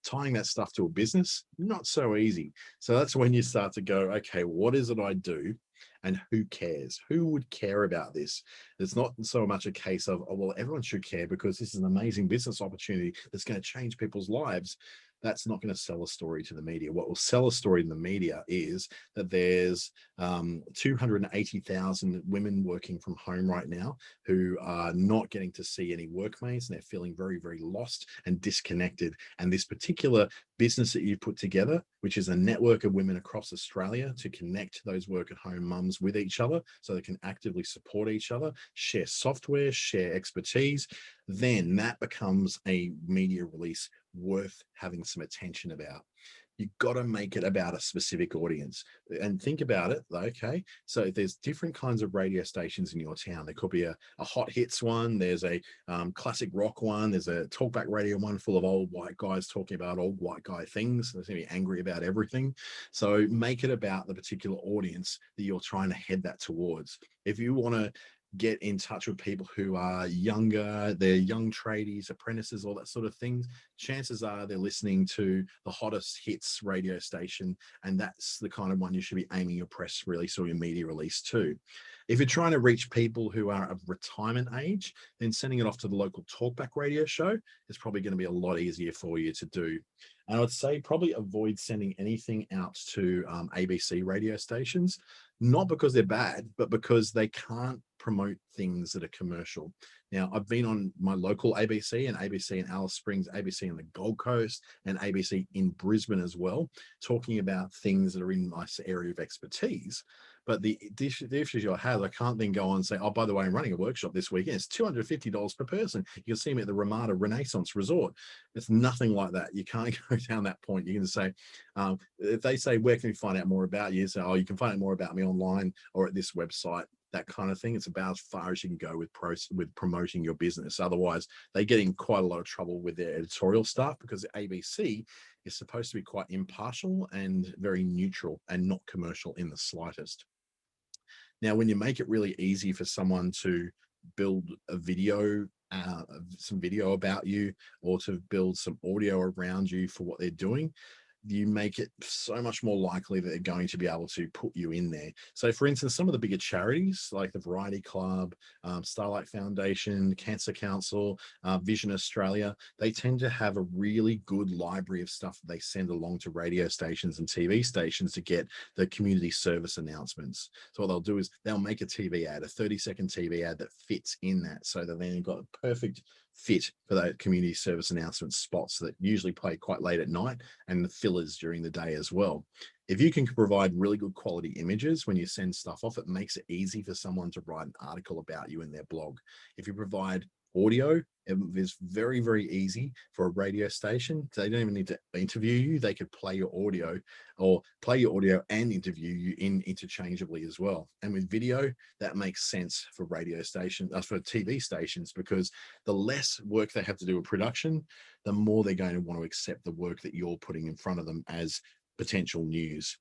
Tying that stuff to a business, not so easy. So that's when you start to go, okay, what is it I do, and who cares? Who would care about this? It's not so much a case of, oh, well, everyone should care because this is an amazing business opportunity that's going to change people's lives. That's not going to sell a story to the media. What will sell a story in the media is that there's 280,000 women working from home right now who are not getting to see any workmates, and they're feeling very, very lost and disconnected. And this particular business that you've put together, which is a network of women across Australia to connect those work at home mums with each other so they can actively support each other, share software, share expertise, then that becomes a media release worth having some attention about. You've got to make it about a specific audience. And think about it, okay? So there's different kinds of radio stations in your town. There could be a hot hits one, there's a classic rock one, there's a talkback radio one full of old white guys talking about old white guy things. They're going to be angry about everything. So make it about the particular audience that you're trying to head that towards. If you want to get in touch with people who are younger, they're young tradies, apprentices, all that sort of things, chances are they're listening to the hottest hits radio station, and that's the kind of one you should be aiming your press release or your media release to. If you're trying to reach people who are of retirement age, then sending it off to the local talkback radio show is probably going to be a lot easier for you to do. And I would say probably avoid sending anything out to ABC radio stations, not because they're bad, but because they can't promote things that are commercial. Now, I've been on my local ABC and ABC in Alice Springs, ABC on the Gold Coast, and ABC in Brisbane as well, talking about things that are in my area of expertise. But the issues I have, I can't then go on and say, oh, by the way, I'm running a workshop this weekend. It's $250 per person. You can see me at the Ramada Renaissance Resort. It's nothing like that. You can't go down that point. You can say, if they say, where can we find out more about you? So, oh, you can find out more about me online or at this website, that kind of thing. It's about as far as you can go with promoting your business. Otherwise, they get in quite a lot of trouble with their editorial staff because ABC is supposed to be quite impartial and very neutral and not commercial in the slightest. Now, when you make it really easy for someone to build a video, some video about you, or to build some audio around you for what they're doing, you make it so much more likely that they're going to be able to put you in there. So for instance, some of the bigger charities like the Variety Club, Starlight Foundation, Cancer Council, Vision Australia, they tend to have a really good library of stuff that they send along to radio stations and TV stations to get the community service announcements. So what they'll do is they'll make a TV ad, a 30-second TV ad that fits in that, so that then you've got a perfect fit for that community service announcement spots that usually play quite late at night, and the fillers during the day as well. If you can provide really good quality images when you send stuff off, it makes it easy for someone to write an article about you in their blog. If you provide audio, it is very, very easy for a radio station. They don't even need to interview you. They could play your audio and interview you interchangeably as well. And with video, that makes sense for radio stations, for TV stations, because the less work they have to do with production, the more they're going to want to accept the work that you're putting in front of them as potential news.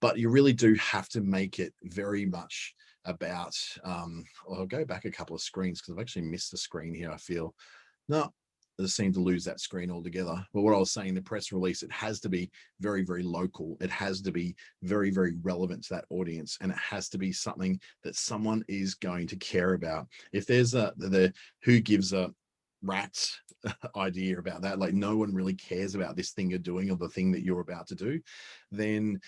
But you really do have to make it very much about, I'll go back a couple of screens because I've actually missed the screen here, I feel. No, I seem to lose that screen altogether. But what I was saying, the press release, it has to be very, very local. It has to be very, very relevant to that audience. And it has to be something that someone is going to care about. If there's the who gives a rat's idea about that, like no one really cares about this thing you're doing or the thing that you're about to do, then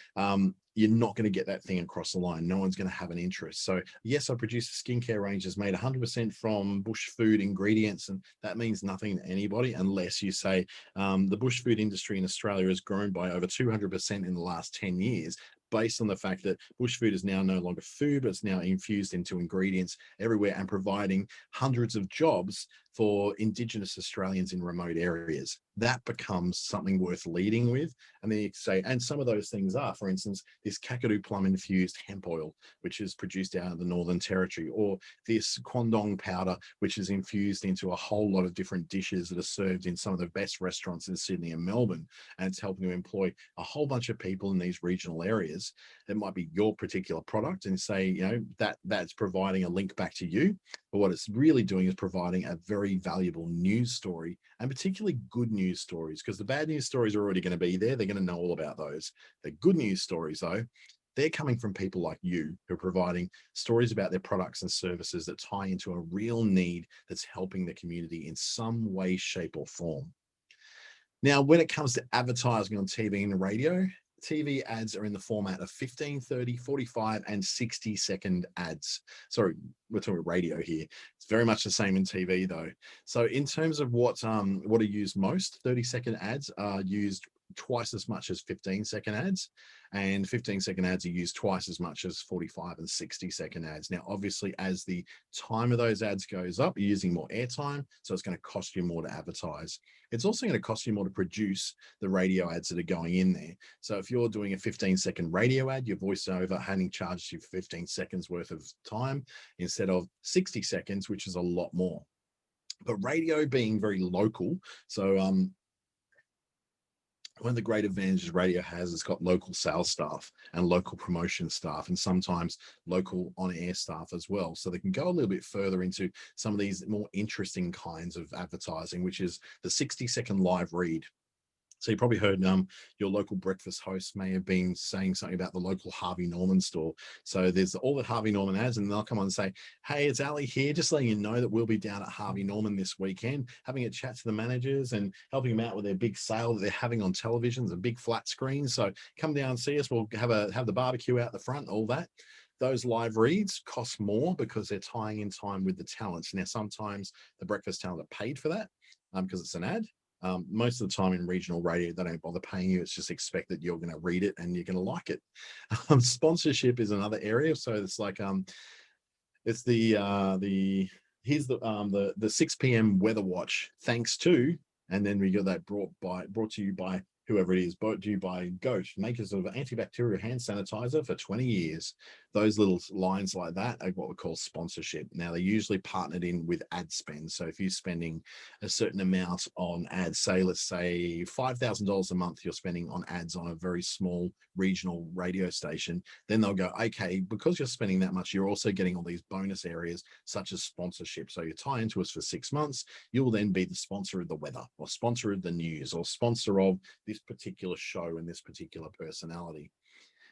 you're not going to get that thing across the line. No one's going to have an interest. So yes, I produce a skincare range that's made 100% from bush food ingredients, and that means nothing to anybody unless you say the bush food industry in Australia has grown by over 200% in the last 10 years. based on the fact that bush food is now no longer food, but it's now infused into ingredients everywhere and providing hundreds of jobs for Indigenous Australians in remote areas. That becomes something worth leading with. And then you say, and some of those things are, for instance, this Kakadu plum infused hemp oil, which is produced out of the Northern Territory, or this Kwandong powder, which is infused into a whole lot of different dishes that are served in some of the best restaurants in Sydney and Melbourne. And it's helping to employ a whole bunch of people in these regional areas. It might be your particular product, and say, you know, that's providing a link back to you. But what it's really doing is providing a very valuable news story, and particularly good news stories, because the bad news stories are already going to be there. They're going to know all about those. The good news stories, though, they're coming from people like you who are providing stories about their products and services that tie into a real need that's helping the community in some way, shape, or form. Now, when it comes to advertising on TV and radio, TV ads are in the format of 15, 30, 45, and 60-second ads. Sorry, we're talking radio here. It's very much the same in TV, though. So in terms of what are used most, 30-second ads are used twice as much as 15-second ads, and 15-second ads are used twice as much as 45 and 60-second ads. Now, obviously, as the time of those ads goes up, you're using more airtime, so it's going to cost you more to advertise. It's also going to cost you more to produce the radio ads that are going in there. So if you're doing a 15-second radio ad, your voiceover having charged you 15 seconds worth of time instead of 60 seconds, which is a lot more. But radio being very local, so one of the great advantages radio has, it's got local sales staff and local promotion staff, and sometimes local on-air staff as well. So they can go a little bit further into some of these more interesting kinds of advertising, which is the 60-second live read. So you probably heard your local breakfast host may have been saying something about the local Harvey Norman store. So there's all the Harvey Norman ads, and they'll come on and say, hey, it's Ali here, just letting you know that we'll be down at Harvey Norman this weekend, having a chat to the managers and helping them out with their big sale that they're having on televisions, a big flat screen. So come down and see us. We'll have the barbecue out the front, all that. Those live reads cost more because they're tying in time with the talents. Now, sometimes the breakfast talent are paid for that because it's an ad. Most of the time in regional radio, they don't bother paying you. It's just expect that you're going to read it and you're going to like it. Sponsorship is another area. So it's like it's here's the 6 p.m. weather watch. Thanks to, and then we got that brought to you by whoever it is, brought to you by Goat, makers of antibacterial hand sanitizer for 20 years. Those little lines like that are what we call sponsorship. Now, they're usually partnered in with ad spend. So if you're spending a certain amount on ads, say, let's say $5,000 a month you're spending on ads on a very small regional radio station, then they'll go, okay, because you're spending that much, you're also getting all these bonus areas such as sponsorship. So you tie into us for 6 months, you'll then be the sponsor of the weather, or sponsor of the news, or sponsor of this particular show and this particular personality.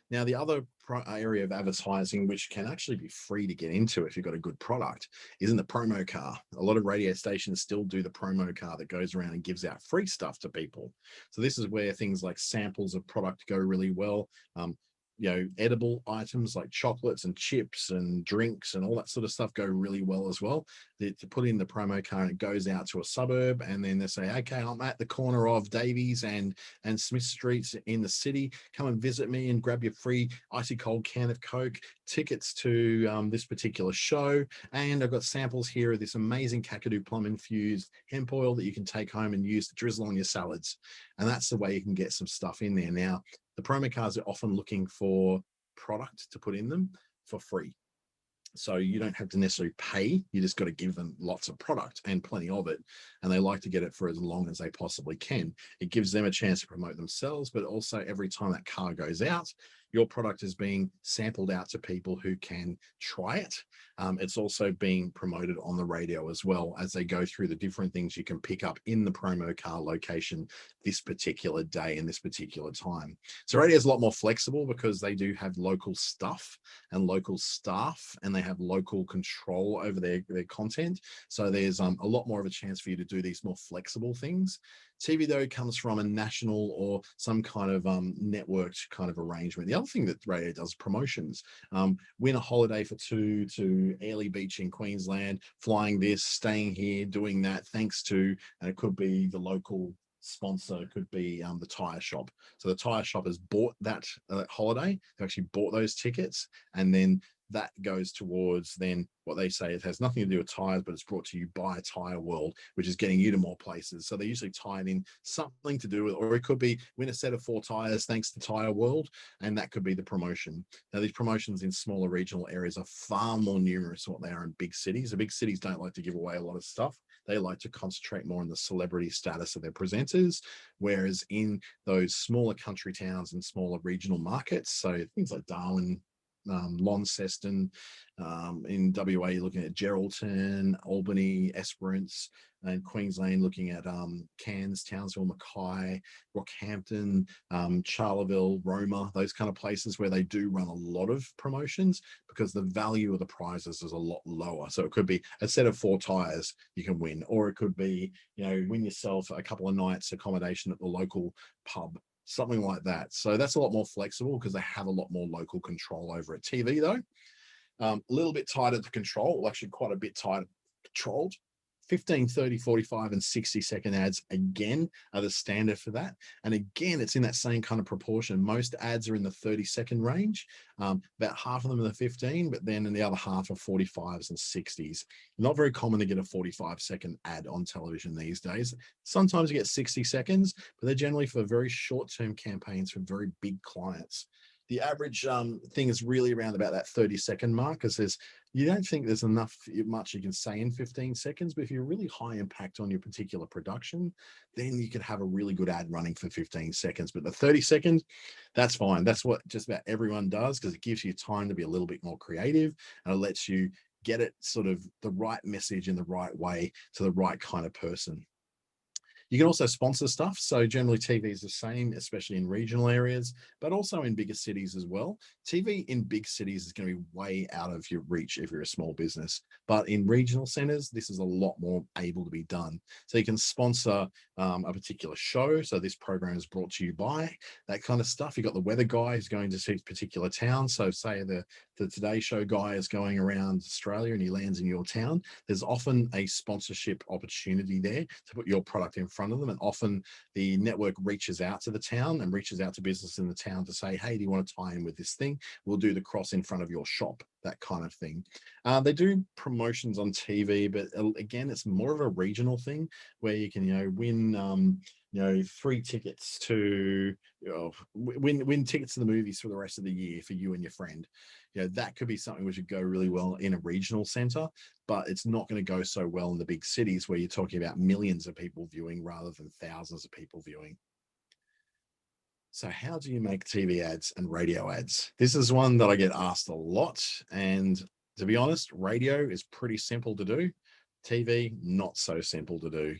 Now, the other area of advertising, which can actually be free to get into if you've got a good product, is in the promo car. A lot of radio stations still do the promo car that goes around and gives out free stuff to people. So this is where things like samples of product go really well. Edible items like chocolates and chips and drinks and all that sort of stuff go really well as well. To put in the promo car, and it goes out to a suburb, and then they say, okay, I'm at the corner of Davies and Smith Streets in the city. Come and visit me and grab your free icy cold can of Coke, tickets to this particular show, and I've got samples here of this amazing Kakadu plum infused hemp oil that you can take home and use to drizzle on your salads. And that's the way you can get some stuff in there. Now, the promo cards are often looking for product to put in them for free. So you don't have to necessarily pay. You just got to give them lots of product and plenty of it. And they like to get it for as long as they possibly can. It gives them a chance to promote themselves, but also every time that car goes out, your product is being sampled out to people who can try it. It's also being promoted on the radio as well as they go through the different things you can pick up in the promo car location this particular day and this particular time. So radio is a lot more flexible because they do have local stuff and local staff, and they have local control over their content. So there's a lot more of a chance for you to do these more flexible things. TV, though, comes from a national or some kind of networked kind of arrangement. The other thing that radio does is promotions. Win a holiday for two to Airlie Beach in Queensland, flying this, staying here, doing that, thanks to, and it could be the local sponsor could be the tire shop. So the tire shop has bought that holiday. They've actually bought those tickets, and then that goes towards then what they say. It has nothing to do with tires, but it's brought to you by Tire World, which is getting you to more places. So they usually tie it in something to do with, or it could be win a set of 4 tires thanks to Tire World, and that could be the promotion. Now these promotions in smaller regional areas are far more numerous than what they are in big cities. The big cities don't like to give away a lot of stuff. They like to concentrate more on the celebrity status of their presenters, whereas in those smaller country towns and smaller regional markets, so things like Darwin, Launceston, in WA, you're looking at Geraldton, Albany, Esperance, and Queensland, looking at Cairns, Townsville, Mackay, Rockhampton, Charleville, Roma, those kind of places where they do run a lot of promotions because the value of the prizes is a lot lower. So it could be a set of 4 tires you can win, or it could be, you know, win yourself a couple of nights accommodation at the local pub, something like that. So that's a lot more flexible because they have a lot more local control over it. TV though, a little bit tighter to control, well, actually quite a bit tighter controlled. 15, 30, 45, and 60-second ads, again, are the standard for that. And again, it's in that same kind of proportion. Most ads are in the 30-second range. About half of them are the 15, but then in the other half are 45s and 60s. Not very common to get a 45-second ad on television these days. Sometimes you get 60 seconds, but they're generally for very short-term campaigns for very big clients. The average thing is really around about that 30-second mark, because you don't think there's much you can say in 15 seconds, but if you're really high impact on your particular production, then you could have a really good ad running for 15 seconds. But the 30 seconds, that's fine. That's what just about everyone does, because it gives you time to be a little bit more creative, and it lets you get it sort of the right message in the right way to the right kind of person. You can also sponsor stuff. So generally TV is the same, especially in regional areas, but also in bigger cities as well. TV in big cities is going to be way out of your reach if you're a small business. But in regional centers, this is a lot more able to be done. So you can sponsor a particular show. So this program is brought to you by that kind of stuff. You've got the weather guy who's going to see a particular town. So say the Today Show guy is going around Australia and he lands in your town. There's often a sponsorship opportunity there to put your product in front of them, and often the network reaches out to the town and reaches out to business in the town to say, hey, do you want to tie in with this thing? We'll do the cross in front of your shop, that kind of thing. They do promotions on TV, but again, it's more of a regional thing where you can, win 3 tickets to win tickets to the movies for the rest of the year for you and your friend. That could be something which would go really well in a regional center, but it's not going to go so well in the big cities where you're talking about millions of people viewing rather than thousands of people viewing. So how do you make TV ads and radio ads? This is one that I get asked a lot. And to be honest, radio is pretty simple to do. TV, not so simple to do.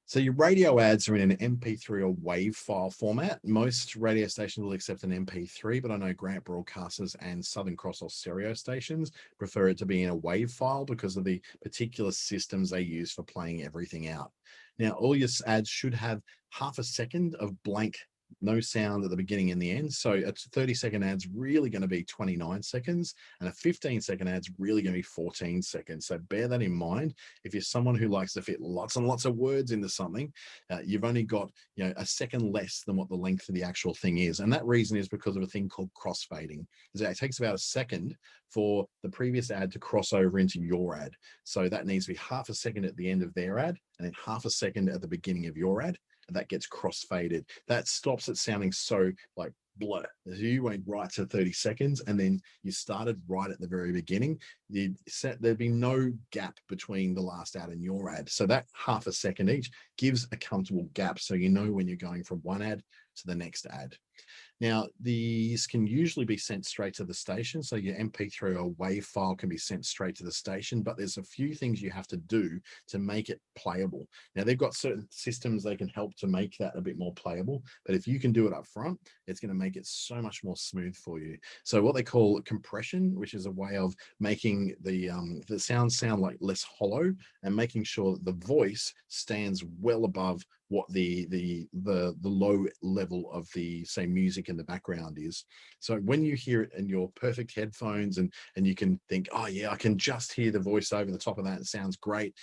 So your radio ads are in an MP3 or WAV file format. Most radio stations will accept an MP3, but I know Grant Broadcasters and Southern Cross or stereo stations prefer it to be in a WAV file because of the particular systems they use for playing everything out. Now, all your ads should have half a second of blank, no sound at the beginning and the end. So a 30-second ad's really going to be 29 seconds, and a 15-second ad's really going to be 14 seconds. So bear that in mind. If you're someone who likes to fit lots and lots of words into something, you've only got a second less than what the length of the actual thing is. And that reason is because of a thing called crossfading. It takes about a second for the previous ad to cross over into your ad. So that needs to be half a second at the end of their ad and then half a second at the beginning of your ad. And that gets crossfaded. That stops it sounding so like blur. You went right to 30 seconds and then you started right at the very beginning. There'd be no gap between the last ad and your ad. So that half a second each gives a comfortable gap so you know when you're going from one ad to the next ad. Now, these can usually be sent straight to the station. So your MP3 or WAV file can be sent straight to the station, but there's a few things you have to do to make it playable. Now, they've got certain systems they can help to make that a bit more playable, but if you can do it up front, it's going to make it so much more smooth for you. So what they call compression, which is a way of making the sound like less hollow and making sure that the voice stands well above what the low level of the, say, music in the background is. So when you hear it in your perfect headphones and you can think, oh yeah, I can just hear the voice over the top of that, it sounds great.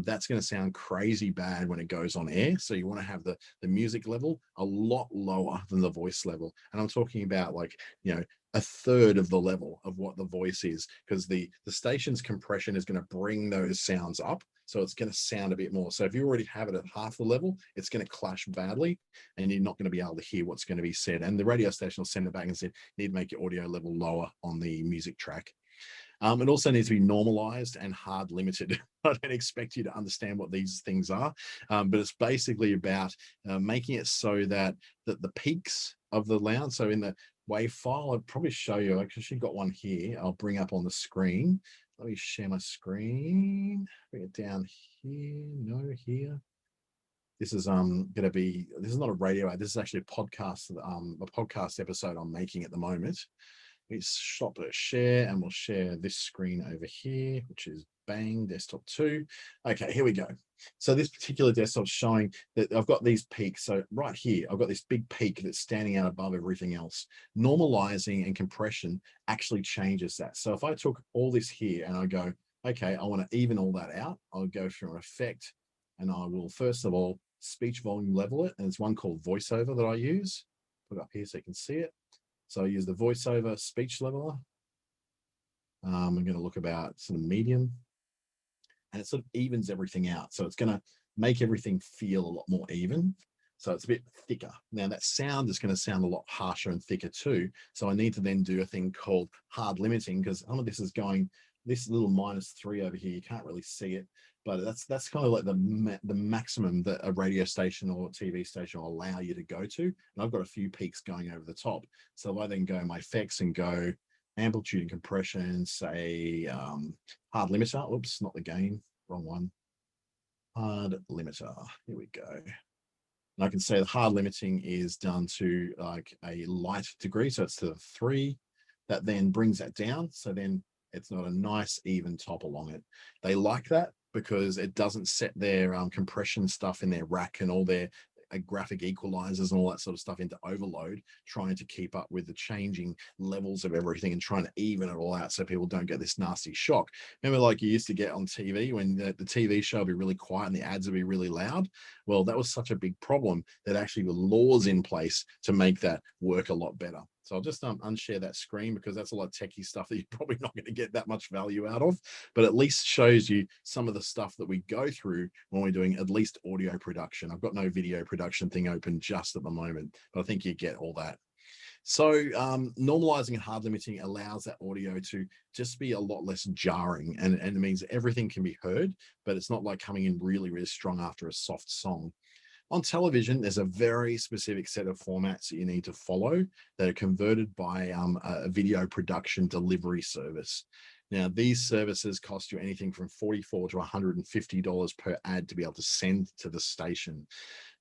That's going to sound crazy bad when it goes on air. So you want to have the music level a lot lower than the voice level. And I'm talking about, like, you know, a third of the level of what the voice is, because the station's compression is going to bring those sounds up. So it's going to sound a bit more. So if you already have it at half the level, it's going to clash badly and you're not going to be able to hear what's going to be said. And the radio station will send it back and say, you need to make your audio level lower on the music track. It also needs to be normalized and hard limited. I don't expect you to understand what these things are, but it's basically about making it so that the peaks of the loud, so in the wave file, I'd probably show you, I actually got one here, I'll bring up on the screen. Let me share my screen, bring it down here, no, here. This is going to be, this is not a radio ad, this is actually a podcast episode I'm making at the moment. We stop at share and we'll share this screen over here, which is bang, desktop 2. Okay, here we go. So this particular desktop's showing that I've got these peaks. So right here, I've got this big peak that's standing out above everything else. Normalizing and compression actually changes that. So if I took all this here and I go, okay, I want to even all that out, I'll go through an effect and I will, first of all, speech volume level it. And there's one called voiceover that I use. Put it up here so you can see it. So I use the voiceover speech leveler. I'm going to look about sort of medium, and it sort of evens everything out. So it's going to make everything feel a lot more even. So it's a bit thicker. Now that sound is going to sound a lot harsher and thicker too. So I need to then do a thing called hard limiting, because some of this is going, this little -3 over here, you can't really see it, but that's kind of like the maximum that a radio station or TV station will allow you to go to. And I've got a few peaks going over the top. So if I then go my effects and go amplitude and compression, say hard limiter, oops, not the gain, wrong one. Hard limiter, here we go. And I can say the hard limiting is done to like a light degree. So it's to 3. That then brings that down. So then it's not a nice even top along it. They like that because it doesn't set their compression stuff in their rack and all their graphic equalizers and all that sort of stuff into overload, trying to keep up with the changing levels of everything and trying to even it all out so people don't get this nasty shock. Remember, like you used to get on TV when the TV show would be really quiet and the ads would be really loud? Well, that was such a big problem that actually the laws in place to make that work a lot better. So I'll just unshare that screen because that's a lot of techie stuff that you're probably not going to get that much value out of, but at least shows you some of the stuff that we go through when we're doing at least audio production. I've got no video production thing open just at the moment, but I think you get all that. So normalizing and hard limiting allows that audio to just be a lot less jarring, and it means everything can be heard, but it's not like coming in really, really strong after a soft song. On television, there's a very specific set of formats that you need to follow that are converted by a video production delivery service. Now, these services cost you anything from $44 to $150 per ad to be able to send to the station.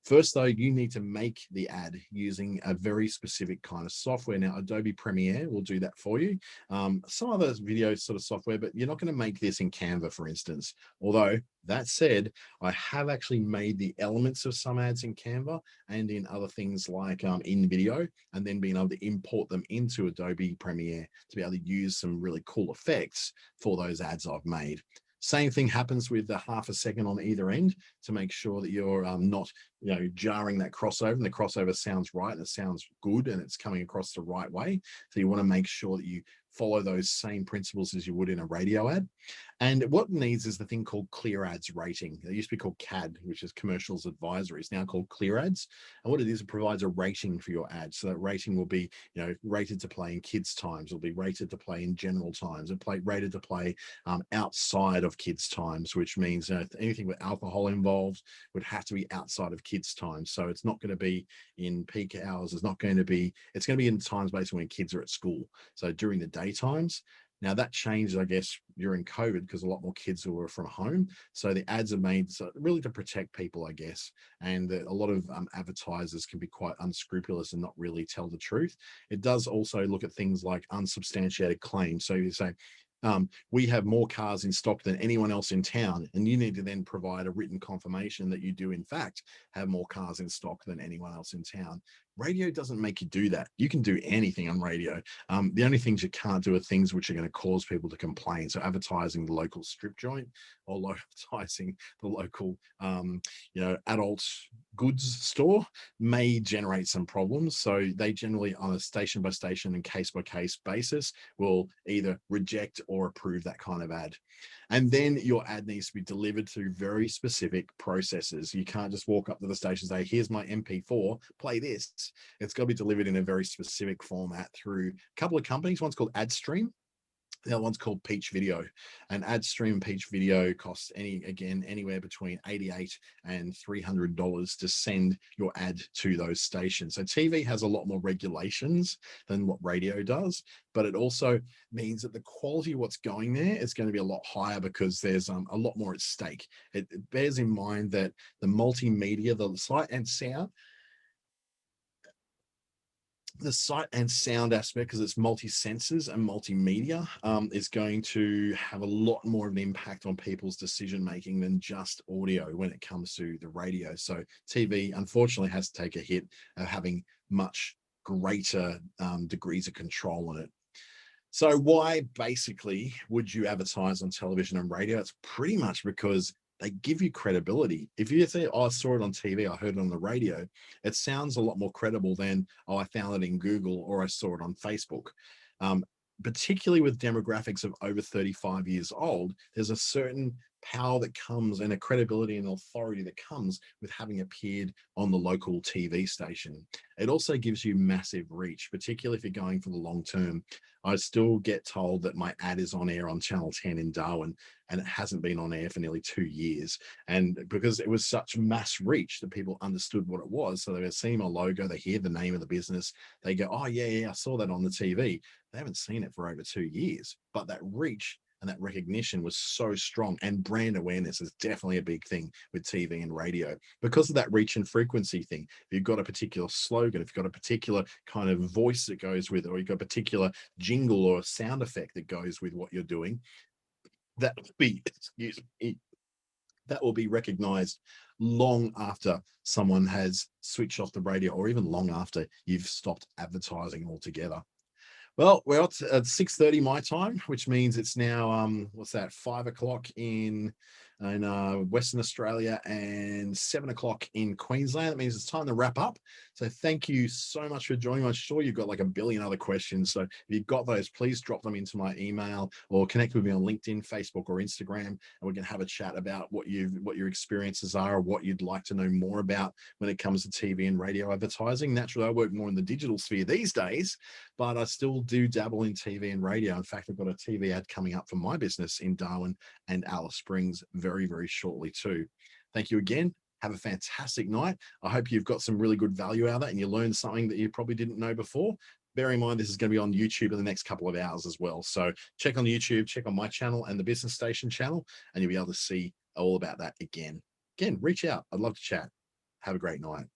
First, though, you need to make the ad using a very specific kind of software. Now, Adobe Premiere will do that for you. Some other video sort of software, but you're not going to make this in Canva, for instance. Although, that said, I have actually made the elements of some ads in Canva and in other things like in video, and then being able to import them into Adobe Premiere to be able to use some really cool effects for those ads I've made. Same thing happens with the half a second on either end to make sure that you're not, jarring that crossover, and the crossover sounds right and it sounds good and it's coming across the right way. So you want to make sure that you follow those same principles as you would in a radio ad. And what it needs is the thing called Clear Ads rating. It used to be called CAD, which is Commercials Advisory. It's now called Clear Ads. And what it is, it provides a rating for your ad. So that rating will be, rated to play in kids' times. It'll be rated to play in general times, and rated to play outside of kids' times, which means anything with alcohol involved would have to be outside of kids' times. So it's not going to be in peak hours. It's going to be in times basically when kids are at school. So during the daytimes. Now that changed, I guess, during COVID because a lot more kids were from home. So the ads are made really to protect people, I guess. And a lot of advertisers can be quite unscrupulous and not really tell the truth. It does also look at things like unsubstantiated claims. So you say, We have more cars in stock than anyone else in town, and you need to then provide a written confirmation that you do in fact have more cars in stock than anyone else in town. Radio doesn't make you do that. You can do anything on radio. The only things you can't do are things which are going to cause people to complain. So advertising the local strip joint, or advertising the local adult goods store may generate some problems. So they generally, on a station by station and case by case basis, will either reject or approve that kind of ad. And then your ad needs to be delivered through very specific processes. You can't just walk up to the station and say, here's my MP4, play this. It's got to be delivered in a very specific format through a couple of companies. One's called AdStream. The other one's called Peach Video. And AdStream Peach Video costs anywhere between $88 and $300 to send your ad to those stations. So TV has a lot more regulations than what radio does, but it also means that the quality of what's going there is going to be a lot higher because there's a lot more at stake. It bears in mind that the multimedia, the sight and sound, the sight and sound aspect, because it's multi-senses and multimedia, is going to have a lot more of an impact on people's decision making than just audio when it comes to the radio. So TV unfortunately has to take a hit of having much greater degrees of control on it. So why basically would you advertise on television and radio? It's pretty much because they give you credibility. If you say, oh, I saw it on TV, I heard it on the radio, it sounds a lot more credible than, oh, I found it in Google or I saw it on Facebook. Particularly with demographics of over 35 years old, there's a certain power that comes and a credibility and authority that comes with having appeared on the local TV station. It also gives you massive reach, particularly if you're going for the long term. I still get told that my ad is on air on Channel 10 in Darwin, and it hasn't been on air for nearly 2 years. And because it was such mass reach that people understood what it was. So they see my logo, they hear the name of the business, they go, oh yeah, I saw that on the TV. They haven't seen it for over 2 years, but that reach and that recognition was so strong. And brand awareness is definitely a big thing with TV and radio because of that reach and frequency thing. If you've got a particular slogan, if you've got a particular kind of voice that goes with it, or you've got a particular jingle or a sound effect that goes with what you're doing, that will be recognized long after someone has switched off the radio, or even long after you've stopped advertising altogether. Well, we're at 6:30 my time, which means it's now what's that, 5 o'clock in Western Australia and 7 o'clock in Queensland. That means it's time to wrap up. So thank you so much for joining. I'm sure you've got like a billion other questions. So if you've got those, please drop them into my email or connect with me on LinkedIn, Facebook, or Instagram, and we can have a chat about what your experiences are, or what you'd like to know more about when it comes to TV and radio advertising. Naturally, I work more in the digital sphere these days, but I still do dabble in TV and radio. In fact, I've got a TV ad coming up for my business in Darwin and Alice Springs very, very shortly too. Thank you again. Have a fantastic night. I hope you've got some really good value out of that and you learned something that you probably didn't know before. Bear in mind, this is going to be on YouTube in the next couple of hours as well. So check on YouTube, check on my channel and the Business Station channel, and you'll be able to see all about that again. Again, reach out. I'd love to chat. Have a great night.